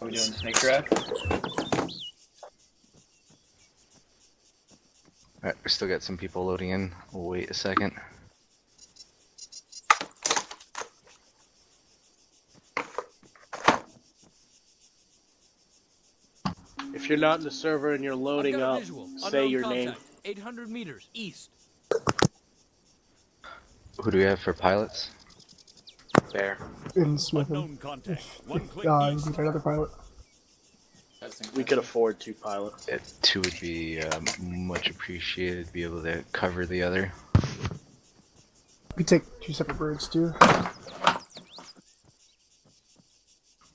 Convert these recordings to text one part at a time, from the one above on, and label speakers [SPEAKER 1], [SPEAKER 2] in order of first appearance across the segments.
[SPEAKER 1] Are we doing snake draft?
[SPEAKER 2] Alright, we still got some people loading in. We'll wait a second.
[SPEAKER 3] If you're not in the server and you're loading up, say your name.
[SPEAKER 4] 800 meters east.
[SPEAKER 2] Who do we have for pilots?
[SPEAKER 3] There.
[SPEAKER 5] In Smith.
[SPEAKER 4] Unknown contact.
[SPEAKER 5] You can find another pilot.
[SPEAKER 3] We could afford 2 pilots.
[SPEAKER 2] Yeah, 2 would be much appreciated to be able to cover the other.
[SPEAKER 5] You could take 2 separate birds too.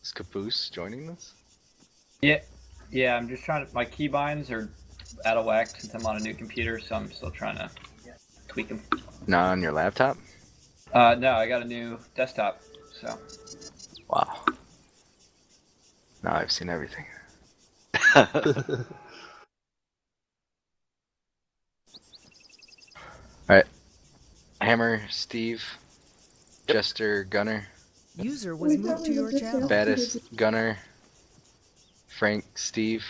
[SPEAKER 2] Is Caboose joining us?
[SPEAKER 1] Yeah, I'm just trying to. My keybinds are out of whack since I'm on a new computer, so I'm still trying to tweak them.
[SPEAKER 2] Not on your laptop?
[SPEAKER 1] No, I got a new desktop, so.
[SPEAKER 2] Wow. Now I've seen everything. Alright. Hammer, Steve, Jester, Gunner,
[SPEAKER 6] User was moved to your channel.
[SPEAKER 2] Baddhist, Gunner, Frank, Steve,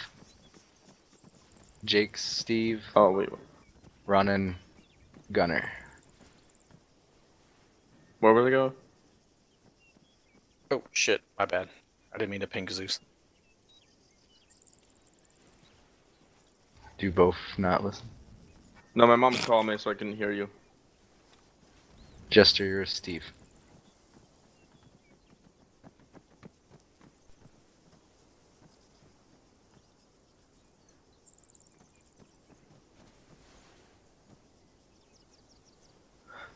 [SPEAKER 2] Jake, Steve,
[SPEAKER 3] Oh, wait.
[SPEAKER 2] Ronan, Gunner.
[SPEAKER 3] Where were they going?
[SPEAKER 7] Oh, shit. My bad. I didn't mean to ping Zeus.
[SPEAKER 2] Do you both not listen?
[SPEAKER 8] No, my mom called me so I couldn't hear you.
[SPEAKER 2] Jester, you're Steve.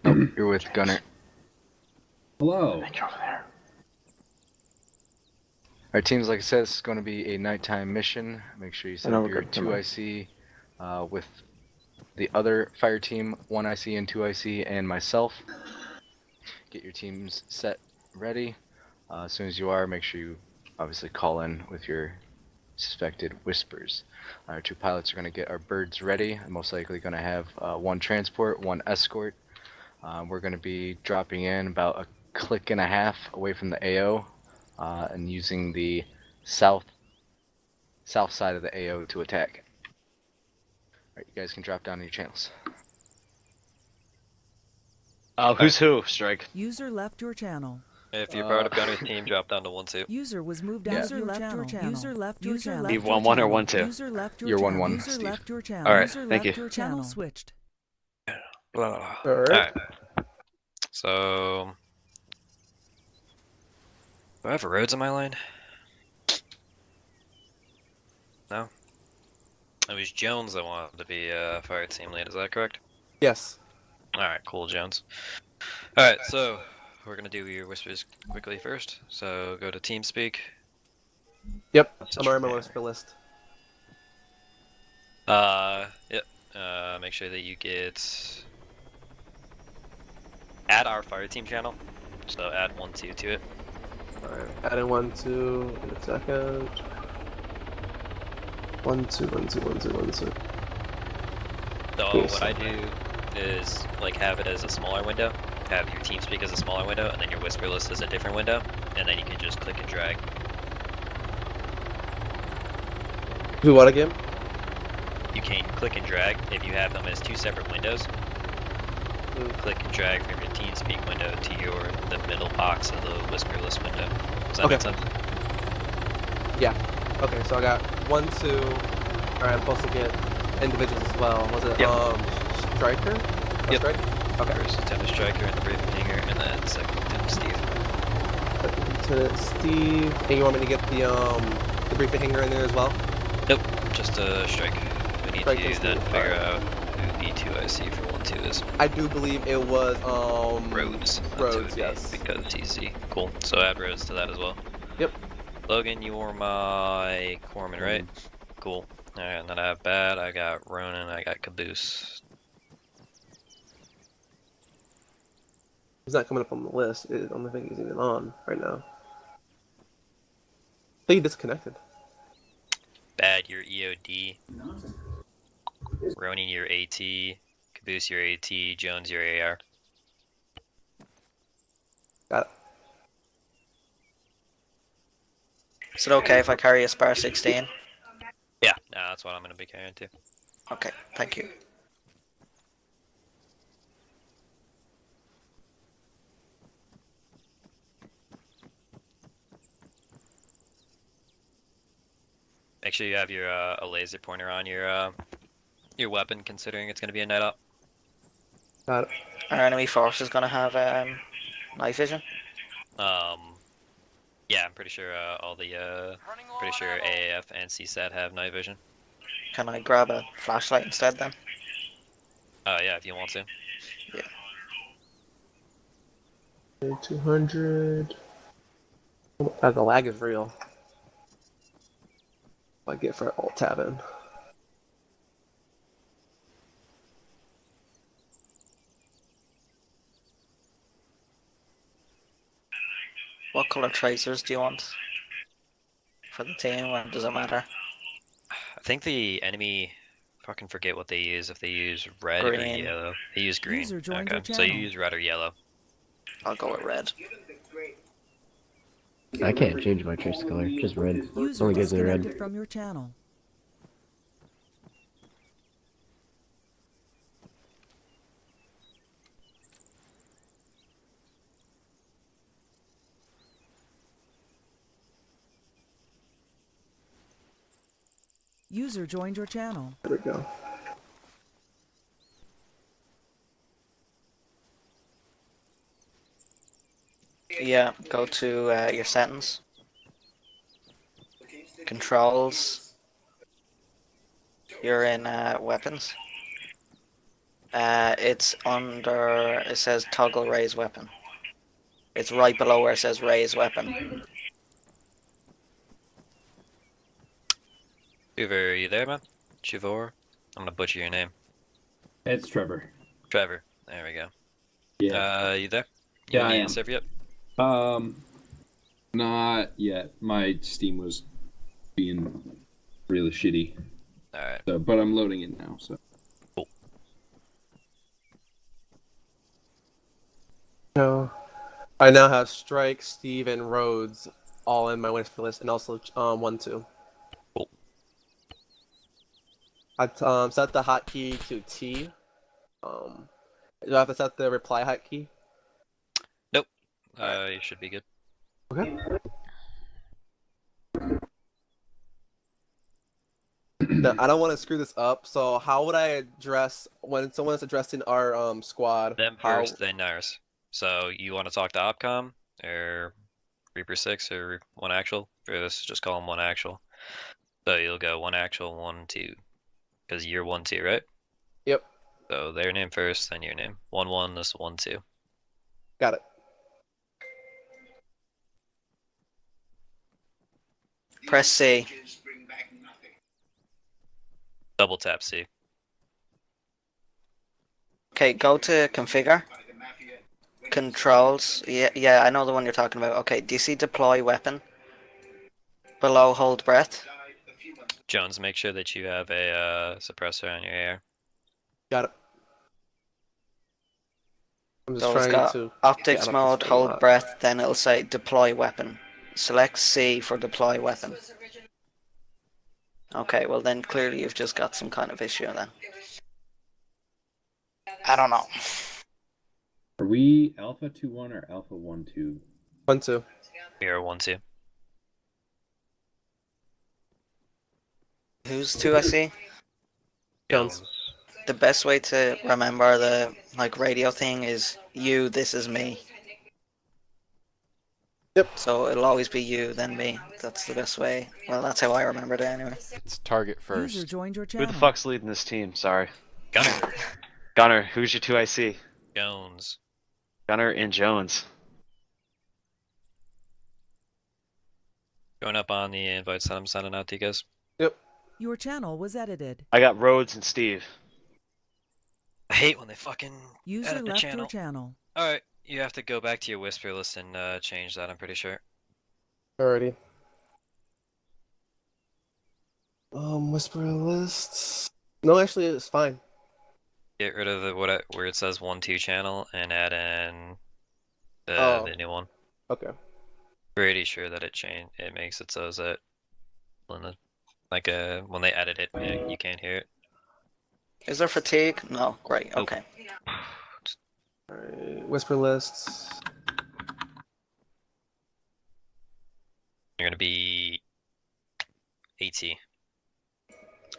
[SPEAKER 2] Nope, you're with Gunner.
[SPEAKER 9] Hello.
[SPEAKER 3] Thank you over there.
[SPEAKER 2] Our teams, like I said, it's going to be a nighttime mission. Make sure you set up your 2 IC with the other fire team, 1 IC and 2 IC, and myself. Get your teams set ready. As soon as you are, make sure you obviously call in with your suspected whispers. Our 2 pilots are going to get our birds ready. I'm most likely going to have 1 transport, 1 escort. We're going to be dropping in about a click and a half away from the AO and using the south side of the AO to attack. Alright, you guys can drop down your channels.
[SPEAKER 10] Who's who, Strike?
[SPEAKER 6] User left your channel.
[SPEAKER 10] If you're part of Gunner's team, drop down to 1-2.
[SPEAKER 6] User was moved out of your channel. User left your channel.
[SPEAKER 10] Be 1-1 or 1-2?
[SPEAKER 6] User left your
[SPEAKER 2] You're
[SPEAKER 6] channel.
[SPEAKER 2] 1-1,
[SPEAKER 6] User
[SPEAKER 2] Steve.
[SPEAKER 6] left your channel.
[SPEAKER 10] Alright,
[SPEAKER 6] User
[SPEAKER 10] thank
[SPEAKER 6] left
[SPEAKER 10] you.
[SPEAKER 6] your channel switched.
[SPEAKER 3] Alright.
[SPEAKER 10] So... Do I have roads on my line? No? It was Jones that wanted to be fire team lead, is that correct?
[SPEAKER 3] Yes.
[SPEAKER 10] Alright, cool, Jones. Alright, so we're gonna do your whispers quickly first. So go to TeamSpeak.
[SPEAKER 3] Yep. I'm already on my whisper list.
[SPEAKER 10] Yep. Make sure that you get... Add our fire team channel. So add 1-2 to it.
[SPEAKER 3] Alright. Adding 1, 2 in a second. 1, 2, 1, 2, 1, 2, 1, 2.
[SPEAKER 10] So
[SPEAKER 3] Yes.
[SPEAKER 10] what I do is like have it as a smaller window, have your TeamSpeak as a smaller window, and then your whisper list as a different window, and then you can just click and drag.
[SPEAKER 3] Do what again?
[SPEAKER 10] You can click and drag if you have them as 2 separate windows. Click and drag from your TeamSpeak window to the middle box of the whisper list window. Does that
[SPEAKER 3] Okay.
[SPEAKER 10] make sense?
[SPEAKER 3] Yeah. Okay, so I got 1, 2. Alright, I'm supposed to get individuals as well. Was it Striker?
[SPEAKER 10] Yep.
[SPEAKER 3] Strike? Okay.
[SPEAKER 10] First Lieutenant Striker and the briefing hanger, and then second Lieutenant Steve.
[SPEAKER 3] Lieutenant Steve. And you want me to get the briefing hanger in there as well?
[SPEAKER 10] Nope, just a strike. We need
[SPEAKER 3] Strike
[SPEAKER 10] to
[SPEAKER 3] and
[SPEAKER 10] then
[SPEAKER 3] Steve.
[SPEAKER 10] figure out who E2IC for 1-2 is.
[SPEAKER 3] I do believe it was
[SPEAKER 10] Rhodes.
[SPEAKER 3] Rhodes, yes.
[SPEAKER 10] Because TC. Cool. So add Rhodes to that as well.
[SPEAKER 3] Yep.
[SPEAKER 10] Logan, you're my corpsman, right? Cool. Alright, and then I have Bad, I got Ronan, I got Caboose.
[SPEAKER 3] He's not coming up on the list. I don't think he's even on right now. I think he disconnected.
[SPEAKER 10] Bad, you're EOD. Ronan, you're AT. Caboose, you're AT. Jones, you're AR.
[SPEAKER 3] Got it.
[SPEAKER 11] Is it okay if I carry a spar 16?
[SPEAKER 10] Yeah, no, that's what I'm gonna be carrying too.
[SPEAKER 11] Okay, thank you.
[SPEAKER 10] Make sure you have your a laser pointer on your weapon, considering it's gonna be a night op.
[SPEAKER 3] Got it.
[SPEAKER 11] Our enemy force is gonna have night vision.
[SPEAKER 10] Yeah, I'm pretty sure all the pretty sure AAF and CSAT have night vision.
[SPEAKER 11] Can I grab a flashlight instead then?
[SPEAKER 10] Yeah, if you want to.
[SPEAKER 11] Yeah.
[SPEAKER 3] 200. The lag is real. I get for alt tab in.
[SPEAKER 11] What color tracers do you want for the team, or does it matter?
[SPEAKER 10] I think the enemy, fucking forget what they use. If they use red or
[SPEAKER 11] Green.
[SPEAKER 10] yellow, they use green.
[SPEAKER 6] User joined
[SPEAKER 10] Okay,
[SPEAKER 6] your
[SPEAKER 10] so you
[SPEAKER 6] channel.
[SPEAKER 10] use red or yellow.
[SPEAKER 11] I'll go with red.
[SPEAKER 12] I can't change my trace color, just red.
[SPEAKER 6] User
[SPEAKER 12] Only gives it red.
[SPEAKER 6] disconnected from your channel. User joined your channel.
[SPEAKER 3] There we go.
[SPEAKER 11] Yeah, go to your settings. Controls. You're in weapons. It's under, it says toggle raise weapon. It's right below where it says raise weapon.
[SPEAKER 10] Trevor, are you there, man? Trevor? I'm gonna butcher your name.
[SPEAKER 9] It's Trevor.
[SPEAKER 10] Trevor. There we go.
[SPEAKER 9] Yeah.
[SPEAKER 10] You there? You
[SPEAKER 9] Yeah, I
[SPEAKER 10] need
[SPEAKER 9] am.
[SPEAKER 10] a server yet?
[SPEAKER 9] Not yet. My Steam was being really shitty.
[SPEAKER 10] Alright.
[SPEAKER 9] So, but I'm loading it now, so.
[SPEAKER 10] Cool.
[SPEAKER 3] No. I now have Strike, Steve, and Rhodes all in my whisper list, and also 1-2.
[SPEAKER 10] Cool.
[SPEAKER 3] I set the hotkey to T. Do I have to set the reply hotkey?
[SPEAKER 10] Nope. You should be good.
[SPEAKER 3] Okay. Now, I don't want to screw this up, so how would I address when someone is addressing our squad?
[SPEAKER 10] Them first, then ours. So you want to talk to Opcom or Reaper 6 or 1 actual? For this, just call them 1 actual. So you'll go 1 actual, 1, 2. Because you're 1, 2, right?
[SPEAKER 3] Yep.
[SPEAKER 10] So their name first, then your name. 1, 1, this 1, 2.
[SPEAKER 3] Got it.
[SPEAKER 11] Press C.
[SPEAKER 10] Double tap C.
[SPEAKER 11] Okay, go to configure. Controls. Yeah, I know the one you're talking about. Okay, do you see deploy weapon? Below hold breath.
[SPEAKER 10] Jones, make sure that you have a suppressor on your AR.
[SPEAKER 3] Got it. I'm just
[SPEAKER 11] So it's
[SPEAKER 3] trying
[SPEAKER 11] got
[SPEAKER 3] to
[SPEAKER 11] optics
[SPEAKER 3] get
[SPEAKER 11] mode, hold breath, then it'll say deploy weapon. Select C for deploy weapon. Okay, well then clearly you've just got some kind of issue then. I don't know.
[SPEAKER 9] Are we Alpha 2-1 or Alpha 1-2?
[SPEAKER 3] 1-2.
[SPEAKER 10] We are 1, 2.
[SPEAKER 11] Who's 2 I see?
[SPEAKER 3] Jones.
[SPEAKER 11] The best way to remember the radio thing is you, this is me.
[SPEAKER 3] Yep.
[SPEAKER 11] So it'll always be you, then me. That's the best way. Well, that's how I remembered it anyway.
[SPEAKER 2] It's target first.
[SPEAKER 6] User joined your
[SPEAKER 13] Who
[SPEAKER 6] channel.
[SPEAKER 13] the fuck's leading this team? Sorry.
[SPEAKER 10] Gunner.
[SPEAKER 13] Gunner, who's your 2IC?
[SPEAKER 10] Jones.
[SPEAKER 13] Gunner and Jones.
[SPEAKER 10] Going up on the invites that I'm sending out to you guys.
[SPEAKER 3] Yep.
[SPEAKER 6] Your channel was edited.
[SPEAKER 13] I got Rhodes and Steve.
[SPEAKER 10] I hate when they fucking
[SPEAKER 6] User
[SPEAKER 10] edit the
[SPEAKER 6] left
[SPEAKER 10] channel.
[SPEAKER 6] your channel.
[SPEAKER 10] Alright, you have to go back to your whisper list and change that, I'm pretty sure.
[SPEAKER 3] Alrighty. Whisper lists. No, actually, it's fine.
[SPEAKER 10] Get rid of the where it says 1, 2 channel and add in the new one.
[SPEAKER 3] Okay.
[SPEAKER 10] Pretty sure that it makes it so that when they edit it, you can't hear it.
[SPEAKER 11] Is there fatigue? No. Great.
[SPEAKER 10] Nope.
[SPEAKER 11] Okay.
[SPEAKER 3] Alright, whisper lists.
[SPEAKER 10] You're gonna be AT.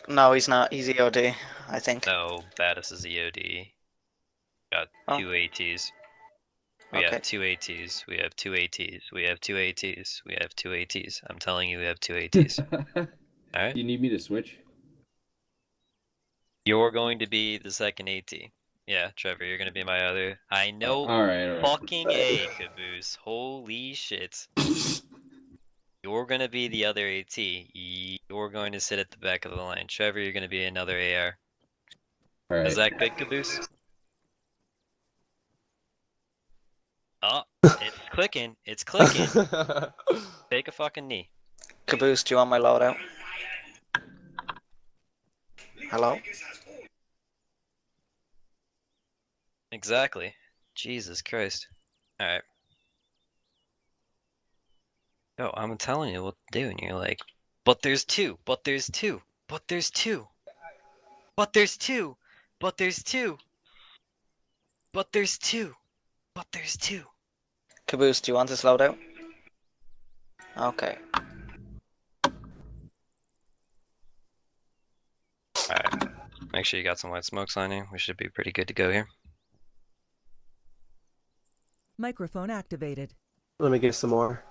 [SPEAKER 11] No, he's not. He's EOD, I think.
[SPEAKER 10] No, Baddhist is EOD. Got
[SPEAKER 11] Oh.
[SPEAKER 10] 2 ATs. We
[SPEAKER 11] Okay.
[SPEAKER 10] have 2 ATs. We have 2 ATs. We have 2 ATs. We have 2 ATs. I'm telling you, we have 2 ATs. Alright?
[SPEAKER 9] You need me to switch?
[SPEAKER 10] You're going to be the second AT. Yeah, Trevor, you're gonna be my other. I know.
[SPEAKER 9] All right.
[SPEAKER 10] Fucking A, Caboose. Holy shit. You're gonna be the other AT. You're going to sit at the back of the line. Trevor, you're gonna be another AR.
[SPEAKER 9] All right.
[SPEAKER 10] Is that good, Caboose? Oh, it's clicking. It's clicking. Take a fucking knee.
[SPEAKER 11] Caboose, do you want my loadout? Hello?
[SPEAKER 10] Exactly. Jesus Christ. Alright. Yo, I'm telling you what to do, and you're like, but there's 2, but there's 2, but there's 2, but there's 2, but there's 2, but there's 2, but there's 2.
[SPEAKER 11] Caboose, do you want this loadout? Okay.
[SPEAKER 10] Alright. Make sure you got some white smokes on you. We should be pretty good to go here.
[SPEAKER 6] Microphone activated.
[SPEAKER 3] Let me get some more.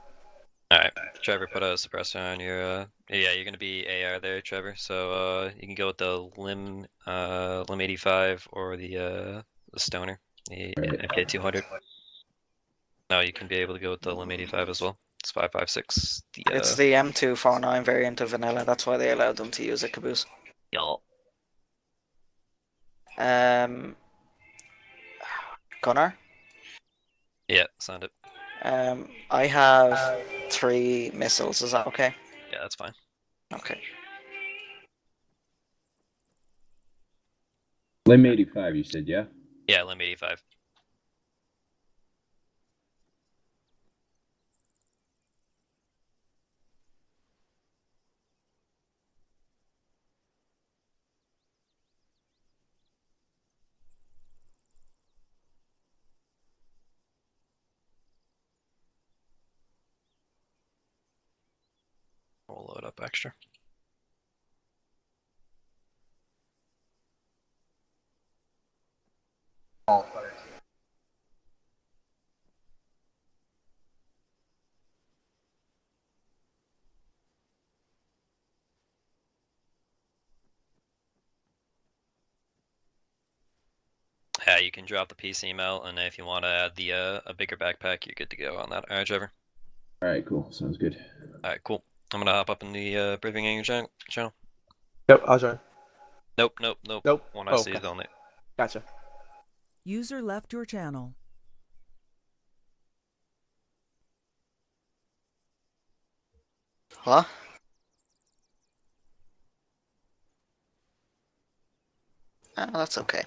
[SPEAKER 10] Alright, Trevor, put a suppressor on your, yeah, you're gonna be AR there, Trevor, so, you can go with the Lim 85 or the Stoner, the MK200. No, you can be able to go with the Lim 85 as well. It's 5.56.
[SPEAKER 11] It's the M249 variant of vanilla, that's why they allowed them to use it, Caboose.
[SPEAKER 10] Y'all.
[SPEAKER 11] Gunnar?
[SPEAKER 10] Yeah, sound it.
[SPEAKER 11] I have 3 missiles, is that okay?
[SPEAKER 10] Yeah, that's fine.
[SPEAKER 11] Okay.
[SPEAKER 9] Lim 85, you said, yeah?
[SPEAKER 10] Yeah, Lim 85. We'll load up extra. Yeah, you can drop the PC email, and if you want to add the a bigger backpack, you're good to go on that. All right, Trevor.
[SPEAKER 9] All right, cool. Sounds good.
[SPEAKER 10] All right, cool. I'm gonna hop up in the briefing in your channel.
[SPEAKER 3] Yep, I'll join.
[SPEAKER 10] Nope.
[SPEAKER 3] Nope.
[SPEAKER 10] One
[SPEAKER 3] Oh,
[SPEAKER 10] IC is
[SPEAKER 3] okay.
[SPEAKER 10] only.
[SPEAKER 3] Gotcha.
[SPEAKER 6] User left your channel.
[SPEAKER 11] What? Oh, that's okay.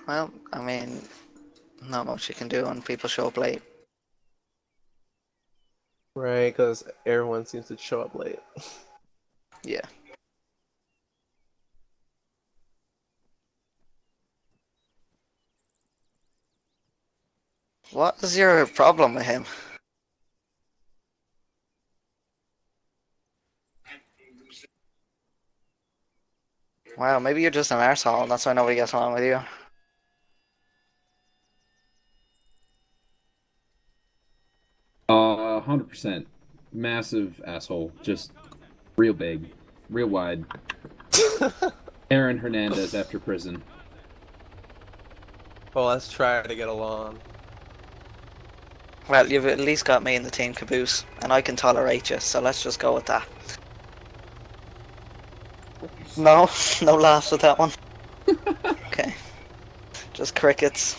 [SPEAKER 11] Well, I mean, not much you can do when people show up late.
[SPEAKER 3] Right, because everyone seems to show up late.
[SPEAKER 11] Yeah. What is your problem with him? Wow, maybe you're just an arsehole and that's why nobody gets along with you.
[SPEAKER 9] Uh, 100%. Massive asshole. Just real big. Real wide. Aaron Hernandez after prison.
[SPEAKER 3] Well, let's try to get along.
[SPEAKER 11] Well, you've at least got me in the team, Caboose, and I can tolerate you, so let's just go with that. No, no laughs with that one. Okay. Just crickets.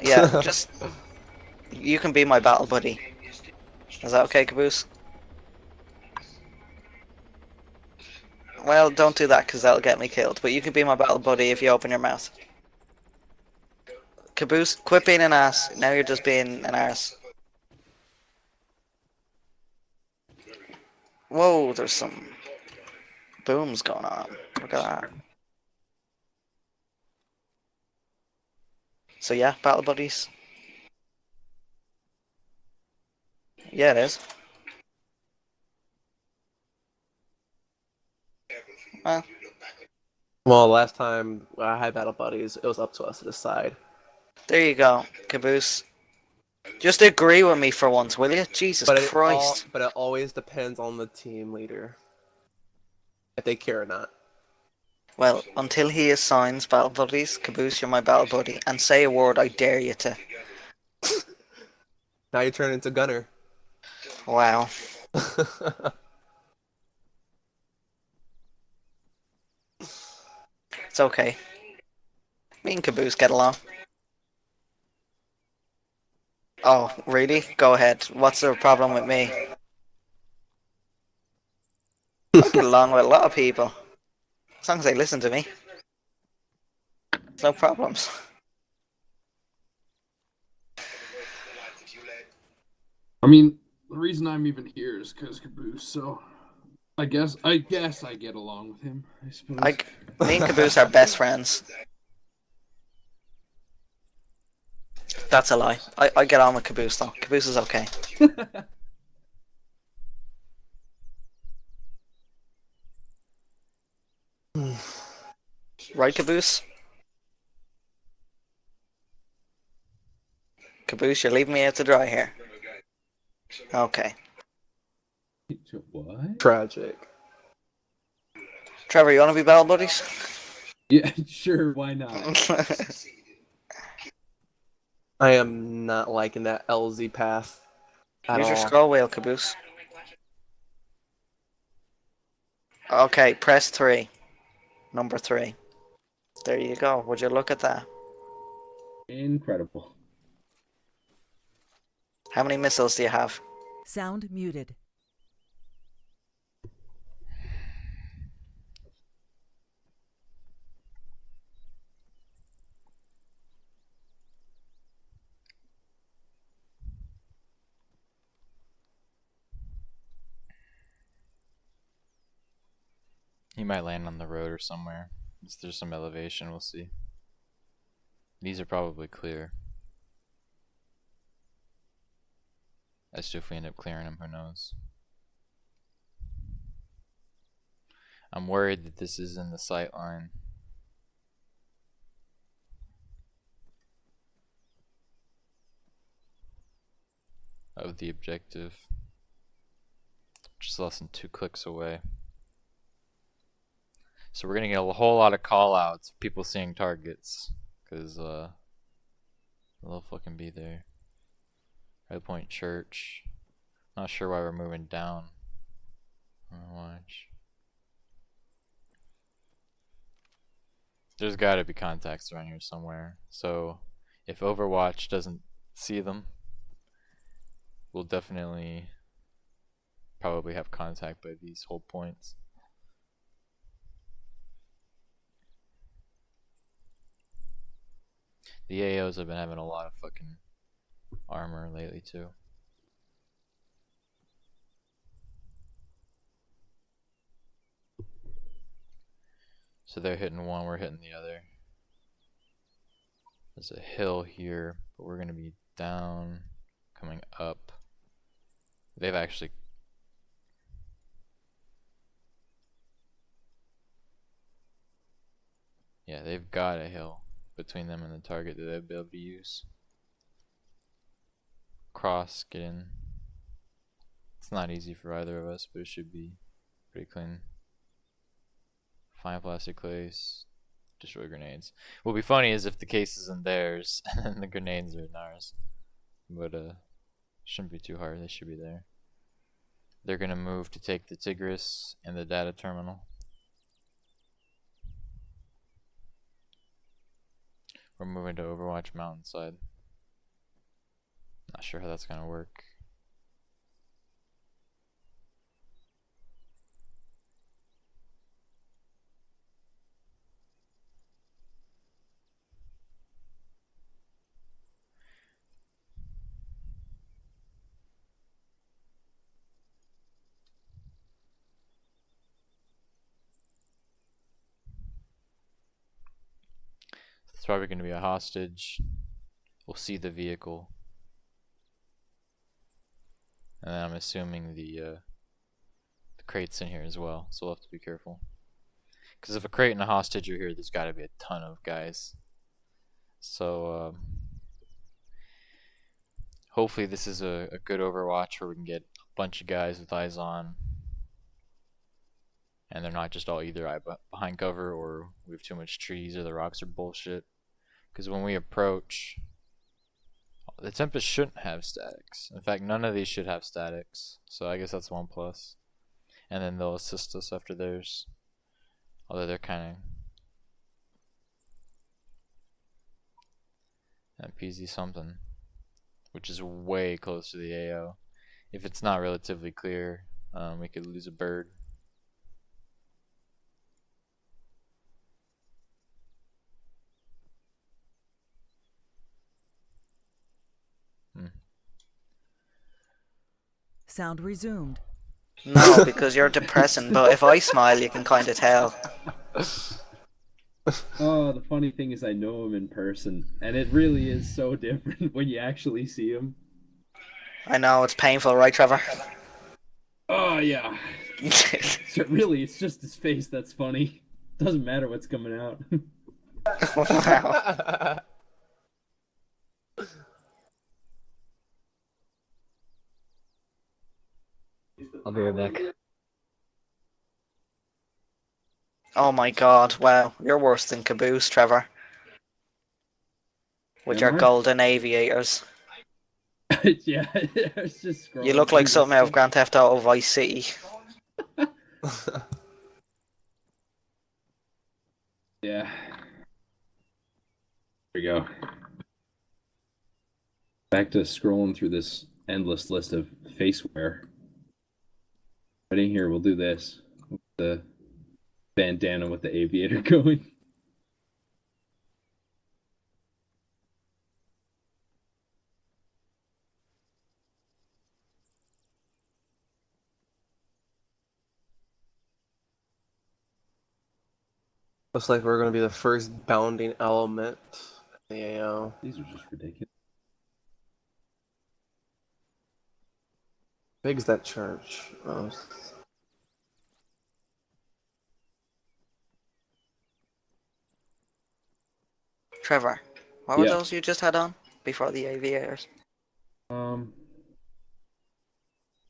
[SPEAKER 11] Yeah, just... You can be my battle buddy. Is that okay, Caboose? Well, don't do that because that'll get me killed. But you can be my battle buddy if you open your mouth. Caboose, quit being an ass. Now you're just being an arse. Whoa, there's some booms going on. Look at that. So yeah, battle buddies. Yeah, it is.
[SPEAKER 3] Well, last time I had battle buddies, it was up to us to decide.
[SPEAKER 11] There you go, Caboose. Just agree with me for once, will you? Jesus Christ.
[SPEAKER 3] But it always depends on the team leader. If they care or not.
[SPEAKER 11] Well, until he assigns battle buddies, Caboose, you're my battle buddy. And say a word, I dare you to.
[SPEAKER 3] Now you turn into Gunner.
[SPEAKER 11] Wow. It's okay. Me and Caboose get along. Oh, really? Go ahead. What's the problem with me? I get along with a lot of people. As long as they listen to me. No problems.
[SPEAKER 9] I mean, the reason I'm even here is because Caboose, so I guess I get along with him, I suppose.
[SPEAKER 11] Me and Caboose are best friends. That's a lie. I get on with Caboose though. Caboose is okay. Right, Caboose? Caboose, you're leaving me out to dry here. Okay.
[SPEAKER 9] What?
[SPEAKER 3] Tragic.
[SPEAKER 11] Trevor, you want to be battle buddies?
[SPEAKER 9] Yeah, sure, why not?
[SPEAKER 3] I am not liking that LZ path at
[SPEAKER 11] Use your
[SPEAKER 3] all.
[SPEAKER 11] scroll wheel, Caboose. Okay, press 3. Number 3. There you go. Would you look at that?
[SPEAKER 9] Incredible.
[SPEAKER 11] How many missiles do you have?
[SPEAKER 6] Sound muted.
[SPEAKER 14] He might land on the road or somewhere. There's some elevation, we'll see. These are probably clear. As to if we end up clearing them, who knows. I'm worried that this is in the sight line. Of the objective. Just less than 2 clicks away. So we're gonna get a whole lot of call outs, people seeing targets, because they'll fucking be there. Red Point Church. Not sure why we're moving down. Watch. There's gotta be contacts around here somewhere. So if Overwatch doesn't see them, we'll definitely probably have contact by these whole points. The AOs have been having a lot of fucking armor lately too. So they're hitting one, we're hitting the other. There's a hill here, but we're gonna be down, coming up. They've actually they've got a hill between them and the target that they'll be able to use. Cross, get in. It's not easy for either of us, but it should be pretty clean. Find plastic case, destroy grenades. What'll be funny is if the case isn't theirs and the grenades are in ours. But shouldn't be too hard, they should be there. They're gonna move to take the Tigris and the data terminal. We're moving to Overwatch Mountainside. Not sure how that's gonna work. It's probably going to be a hostage. We'll see the vehicle. And then I'm assuming the crate's in here as well, so we'll have to be careful. Because if a crate and a hostage are here, there's got to be a ton of guys. So hopefully this is a good Overwatch where we can get a bunch of guys with eyes on. And they're not just all either behind cover or we have too much trees or the rocks are bullshit. Because when we approach, the Tempest shouldn't have statics. In fact, none of these should have statics. So I guess that's 1+. And then they'll assist us after theirs. Although they're kind of PZ something. Which is way close to the AO. If it's not relatively clear, we could lose a bird.
[SPEAKER 6] Sound resumed.
[SPEAKER 11] No, because you're depressing, but if I smile, you can kind of tell.
[SPEAKER 9] Oh, the funny thing is I know him in person, and it really is so different when you actually see him.
[SPEAKER 11] I know, it's painful, right, Trevor?
[SPEAKER 9] Oh, yeah. So really, it's just his face that's funny. Doesn't matter what's coming out.
[SPEAKER 11] Wow.
[SPEAKER 12] I'll be right back.
[SPEAKER 11] Oh my god, wow. You're worse than Caboose, Trevor. With your golden aviators.
[SPEAKER 9] Yeah, it's just scrolling.
[SPEAKER 11] You look like something out of Grand Theft Auto Vice City.
[SPEAKER 9] Yeah. There we go. Back to scrolling through this endless list of faceware. Right in here, we'll do this. With the bandana with the aviator going.
[SPEAKER 3] Looks like we're going to be the first bounding element in the AO.
[SPEAKER 9] These are just ridiculous.
[SPEAKER 3] Big's that church? Oh.
[SPEAKER 11] Trevor, what were
[SPEAKER 9] Yeah.
[SPEAKER 11] those you just had on before the aviators?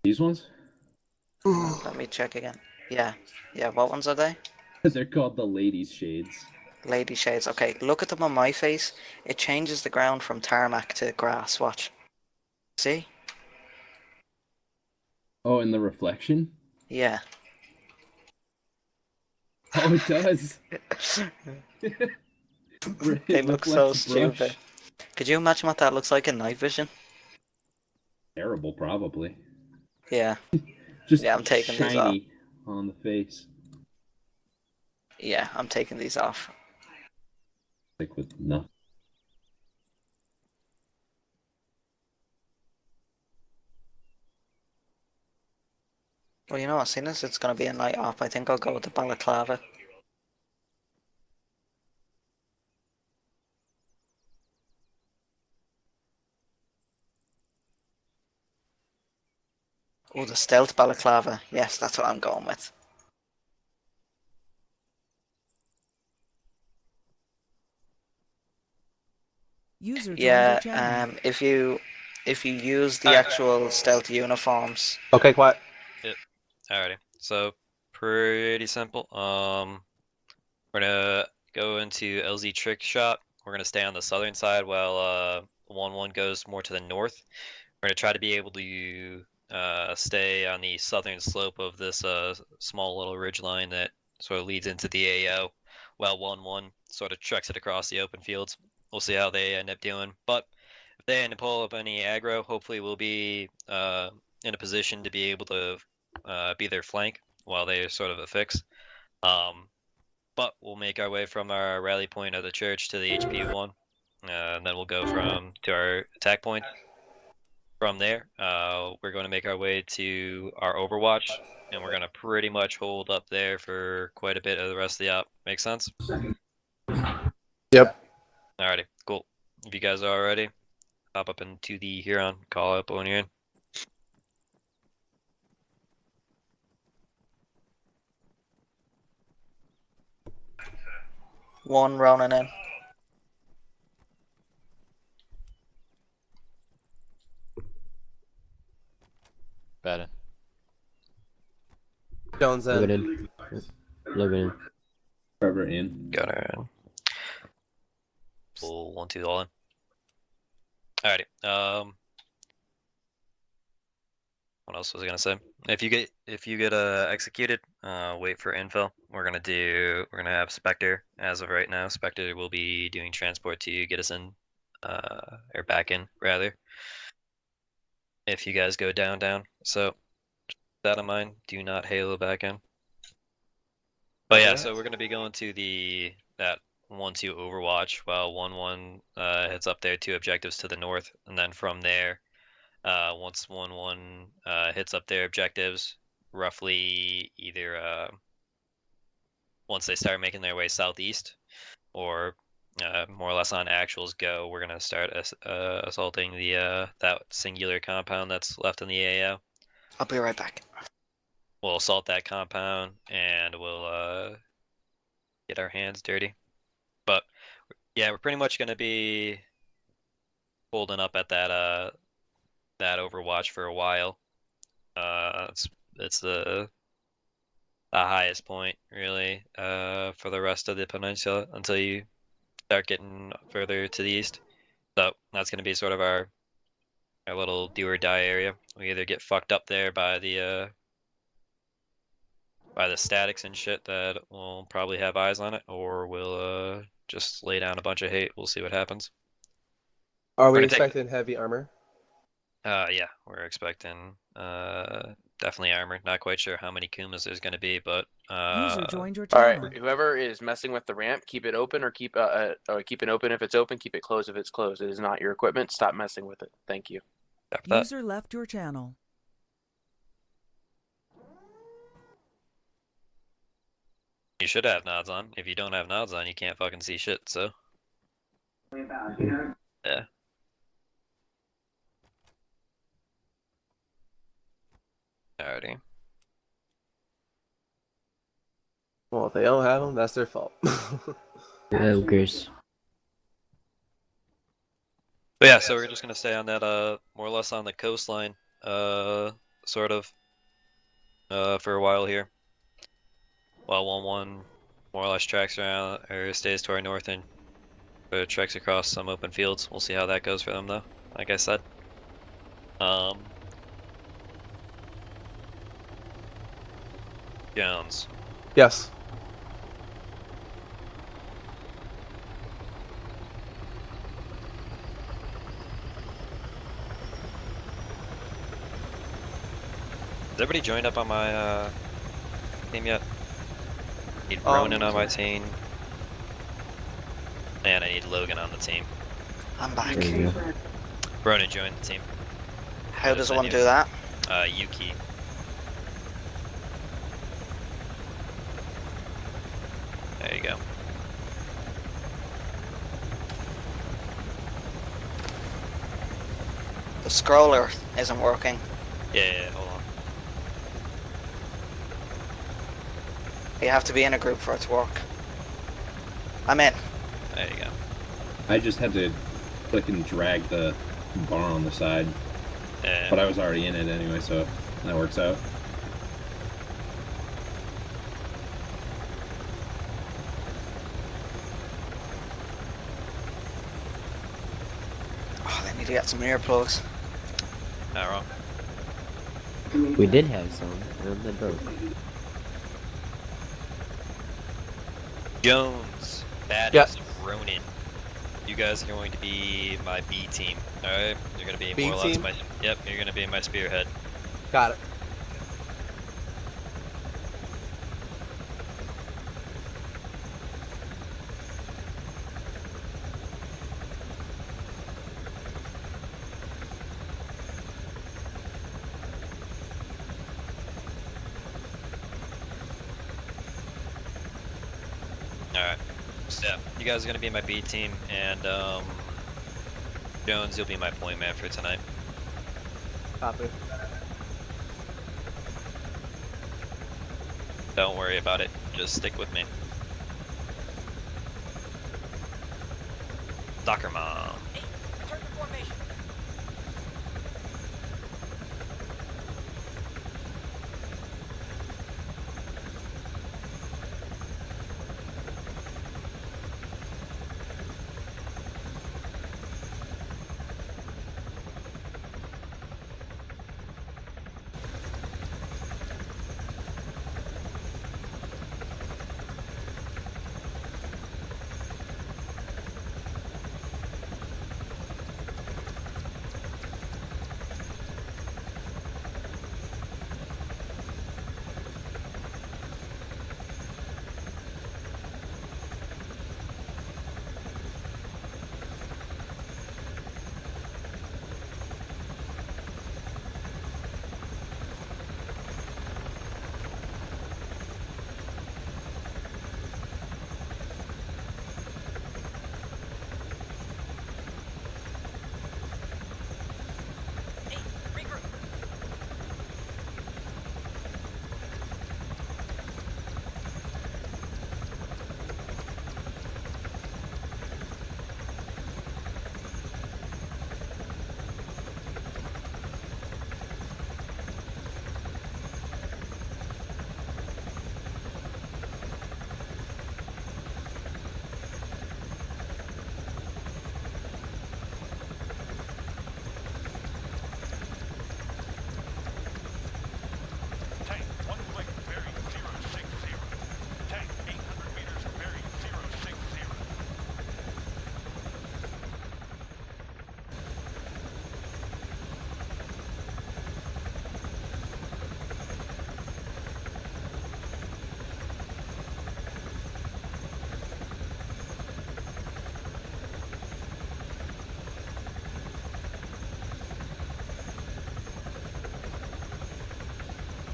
[SPEAKER 9] These ones?
[SPEAKER 11] Let me check again. Yeah, what ones are they?
[SPEAKER 9] They're called the ladies' shades.
[SPEAKER 11] Lady shades. Okay, look at them on my face. It changes the ground from tarmac to grass. Watch. See?
[SPEAKER 9] Oh, and the reflection?
[SPEAKER 11] Yeah.
[SPEAKER 9] Oh, it does.
[SPEAKER 11] They look so stupid. Could you imagine what that looks like in night vision?
[SPEAKER 9] Terrible, probably.
[SPEAKER 11] Yeah.
[SPEAKER 9] Just
[SPEAKER 11] yeah, I'm taking these off.
[SPEAKER 9] shiny on the face.
[SPEAKER 11] Yeah, I'm taking these off.
[SPEAKER 9] Like with nothing.
[SPEAKER 11] Well, you know what, seeing as it's going to be a night off, I think I'll go with the balaclava. Oh, the stealth balaclava. Yes, that's what I'm going with.
[SPEAKER 6] User
[SPEAKER 11] Yeah, if you use the actual stealth uniforms.
[SPEAKER 3] Okay, quiet.
[SPEAKER 10] Yep. Alrighty. So pretty simple. We're gonna go into LZ trick shot. We're gonna stay on the southern side while 1-1 goes more to the north. We're gonna try to be able to stay on the southern slope of this small little ridge line that sort of leads into the AO, while 1-1 sort of treks it across the open fields. We'll see how they end up doing. But if they end up pull up any aggro, hopefully we'll be in a position to be able to be their flank while they sort of affix. But we'll make our way from our rally point of the church to the HP1, and then we'll go to our attack point. From there, we're going to make our way to our Overwatch, and we're going to pretty much hold up there for quite a bit of the rest of the op. Make sense?
[SPEAKER 3] Yep.
[SPEAKER 10] Alrighty, cool. If you guys are all ready, hop up into the Huron, call up when you're in.
[SPEAKER 11] One Ronin in.
[SPEAKER 14] Bad.
[SPEAKER 3] Jones in.
[SPEAKER 12] Logan in.
[SPEAKER 9] Trevor in.
[SPEAKER 10] Got her in. Full 1, 2, all in. Alrighty. What else was I gonna say? If you get executed, wait for info. We're gonna have Spectre as of right now. Spectre will be doing transport to get us in, or back in rather. If you guys go down. So keep that in mind. Do not halo back in. But yeah, so we're gonna be going to that 1-2 Overwatch while 1-1 heads up there, 2 objectives to the north, and then from there, once 1-1 hits up their objectives, roughly either once they start making their way southeast, or more or less on actuals go, we're gonna start assaulting that singular compound that's left in the AO.
[SPEAKER 11] I'll be right back.
[SPEAKER 10] We'll assault that compound and we'll get our hands dirty. But yeah, we're pretty much gonna be holding up at that Overwatch for a while. It's the highest point really for the rest of the peninsula until you start getting further to the east. So that's gonna be sort of our little do or die area. We either get fucked up there by the statics and shit that will probably have eyes on it, or we'll just lay down a bunch of hate. We'll see what happens.
[SPEAKER 3] Are we expecting heavy armor?
[SPEAKER 10] Yeah, we're expecting definitely armor. Not quite sure how many Kumas there's going to be, but
[SPEAKER 6] User joined your
[SPEAKER 15] All
[SPEAKER 6] channel.
[SPEAKER 15] right, whoever is messing with the ramp, keep it open or keep it open if it's open. Keep it closed if it's closed. It is not your equipment. Stop messing with it. Thank you.
[SPEAKER 6] User left your channel.
[SPEAKER 10] You should have nods on. If you don't have nods on, you can't fucking see shit, so. Yeah. Alrighty.
[SPEAKER 3] Well, if they don't have them, that's their fault.
[SPEAKER 12] Yeah, who cares?
[SPEAKER 10] But yeah, so we're just gonna stay on that more or less on the coastline, sort of, for a while here. While 1-1 more or less tracks around or stays to our north and treks across some open fields. We'll see how that goes for them though, like I said. Jones.
[SPEAKER 3] Yes.
[SPEAKER 10] Has everybody joined up on my team yet? I need Ronan on my team. And I need Logan on the team.
[SPEAKER 11] I'm back.
[SPEAKER 10] Ronan joined the team.
[SPEAKER 11] How does one do that?
[SPEAKER 10] Yuki. There you go.
[SPEAKER 11] The scroller isn't working.
[SPEAKER 10] Yeah, hold on.
[SPEAKER 11] You have to be in a group for it to work. I'm in.
[SPEAKER 10] There you go.
[SPEAKER 9] I just had to click and drag the bar on the side. But I was already in it anyway, so that works out.
[SPEAKER 11] Oh, they need to get some earplugs.
[SPEAKER 10] Not wrong.
[SPEAKER 12] We did have some, and they broke.
[SPEAKER 10] Jones, Baddhist, Ronan. You guys are going to be my B team. Alright? You're going to be more or less my... Yep, you're going to be my spearhead.
[SPEAKER 3] Got it.
[SPEAKER 10] Alright. So, yeah, you guys are gonna be my B team, and Jones, you'll be my point man for tonight.
[SPEAKER 3] Copy.
[SPEAKER 10] Don't worry about it. Just stick with me. Soccer mom.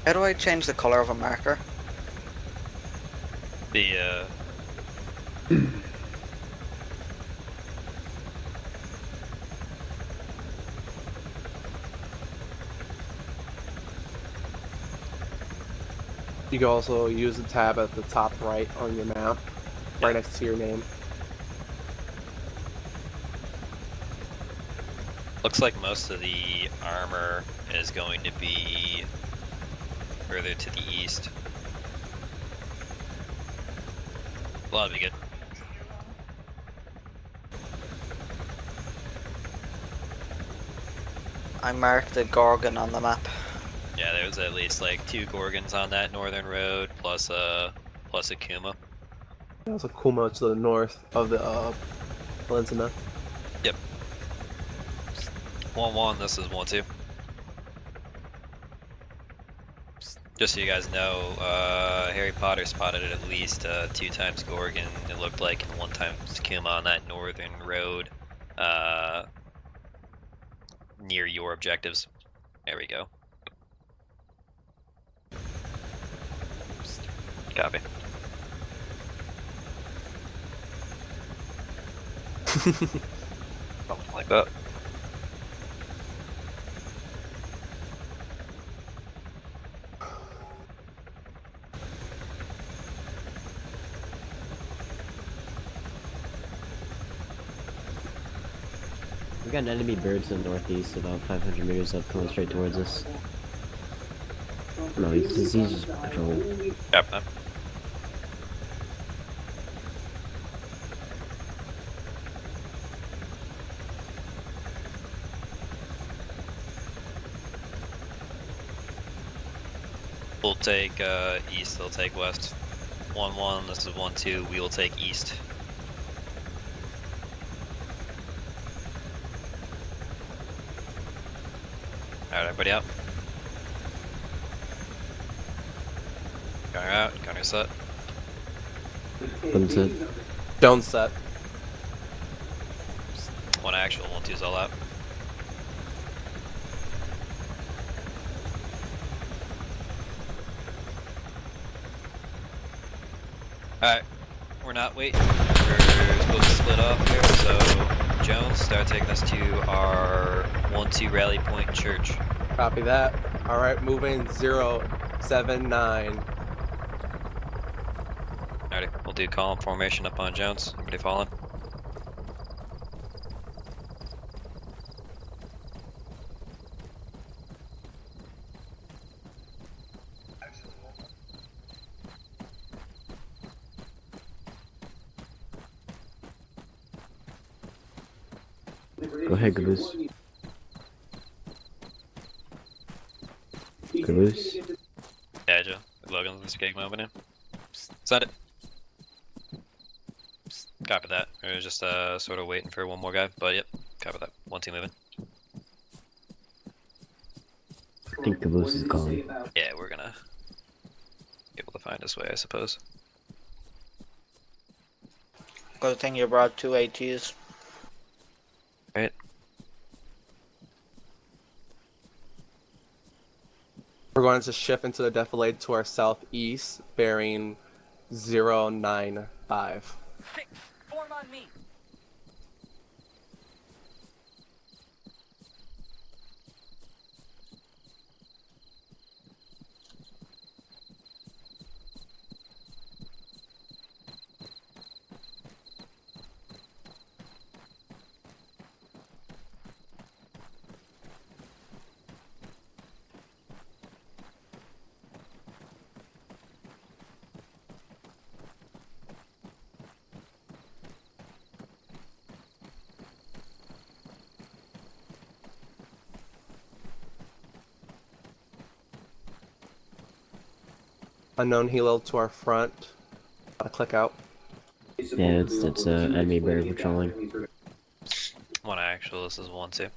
[SPEAKER 11] How do I change the color of a marker?
[SPEAKER 10] The
[SPEAKER 3] You can also use the tab at the top right on your map, right next to your name.
[SPEAKER 10] looks like most of the armor is going to be further to the east. Well, that'd be good.
[SPEAKER 11] I marked the Gorgon on the map.
[SPEAKER 10] Yeah, there's at least like 2 Gorgons on that northern road, plus a Kuma.
[SPEAKER 3] There's a Kuma to the north of the Peninsula.
[SPEAKER 10] Yep. 1-1, this is 1-2. Just so you guys know, Harry Potter spotted it at least 2 times Gorgon, it looked like, and 1 time Kuma on that northern road, near your objectives. There we go. Copy. Something like that.
[SPEAKER 12] We got an enemy bird to the northeast, about 500 meters up, coming straight towards us. No, he's just patrolling.
[SPEAKER 10] Yep. We'll take east, they'll take west. 1-1, this is 1-2, we will take east. Alright, everybody out. Gunner out, gunner set.
[SPEAKER 12] One set.
[SPEAKER 3] Don't set.
[SPEAKER 10] 1 actual, 1-2's all out. Alright, we're not waiting. We're supposed to split up here, so Jones, start taking us to our 1-2 rally point church.
[SPEAKER 3] Copy that. Alright, moving 079.
[SPEAKER 10] Alrighty, we'll do column formation up on Jones. Everybody following?
[SPEAKER 12] Go ahead, Caboose. Caboose.
[SPEAKER 10] Yeah, Joe. Logan, let's get moving in. Set it. Copy that. We were just sort of waiting for one more guy, but yep, copy that. 1-2 moving.
[SPEAKER 12] I think Caboose is gone.
[SPEAKER 10] Yeah, we're gonna be able to find his way, I suppose.
[SPEAKER 11] Good thing you brought 2 ATs.
[SPEAKER 10] Right.
[SPEAKER 3] We're going to shift into the defilade to our southeast, bearing 095.
[SPEAKER 4] Form on me.
[SPEAKER 3] Unknown helo to our front. Click out.
[SPEAKER 12] Yeah, it's enemy bird patrolling.
[SPEAKER 10] One actual, this is 1-2.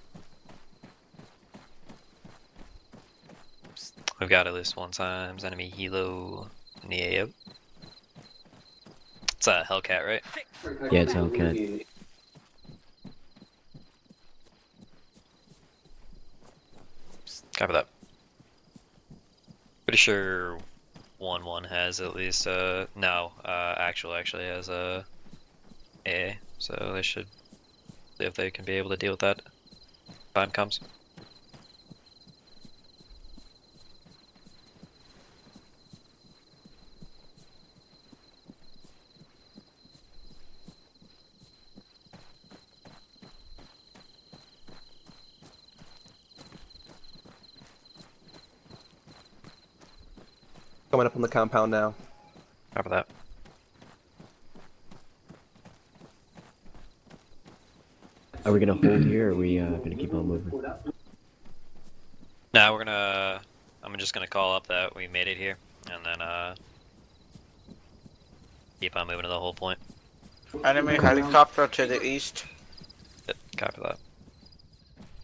[SPEAKER 10] We've got at least 1 times enemy helo in the AO. It's a Hellcat, right?
[SPEAKER 12] Yeah, it's Hellcat.
[SPEAKER 10] Copy that. Pretty sure 1-1 has at least no, actually has a AA, so they should see if they can be able to deal with that. Time comes.
[SPEAKER 3] Coming up on the compound now.
[SPEAKER 10] Copy that.
[SPEAKER 12] Are we gonna hold here, or are we gonna keep on moving?
[SPEAKER 10] Now I'm just gonna call up that we made it here, and then keep on moving to the whole point.
[SPEAKER 11] Enemy helicopter to the east.
[SPEAKER 10] Yep, copy that.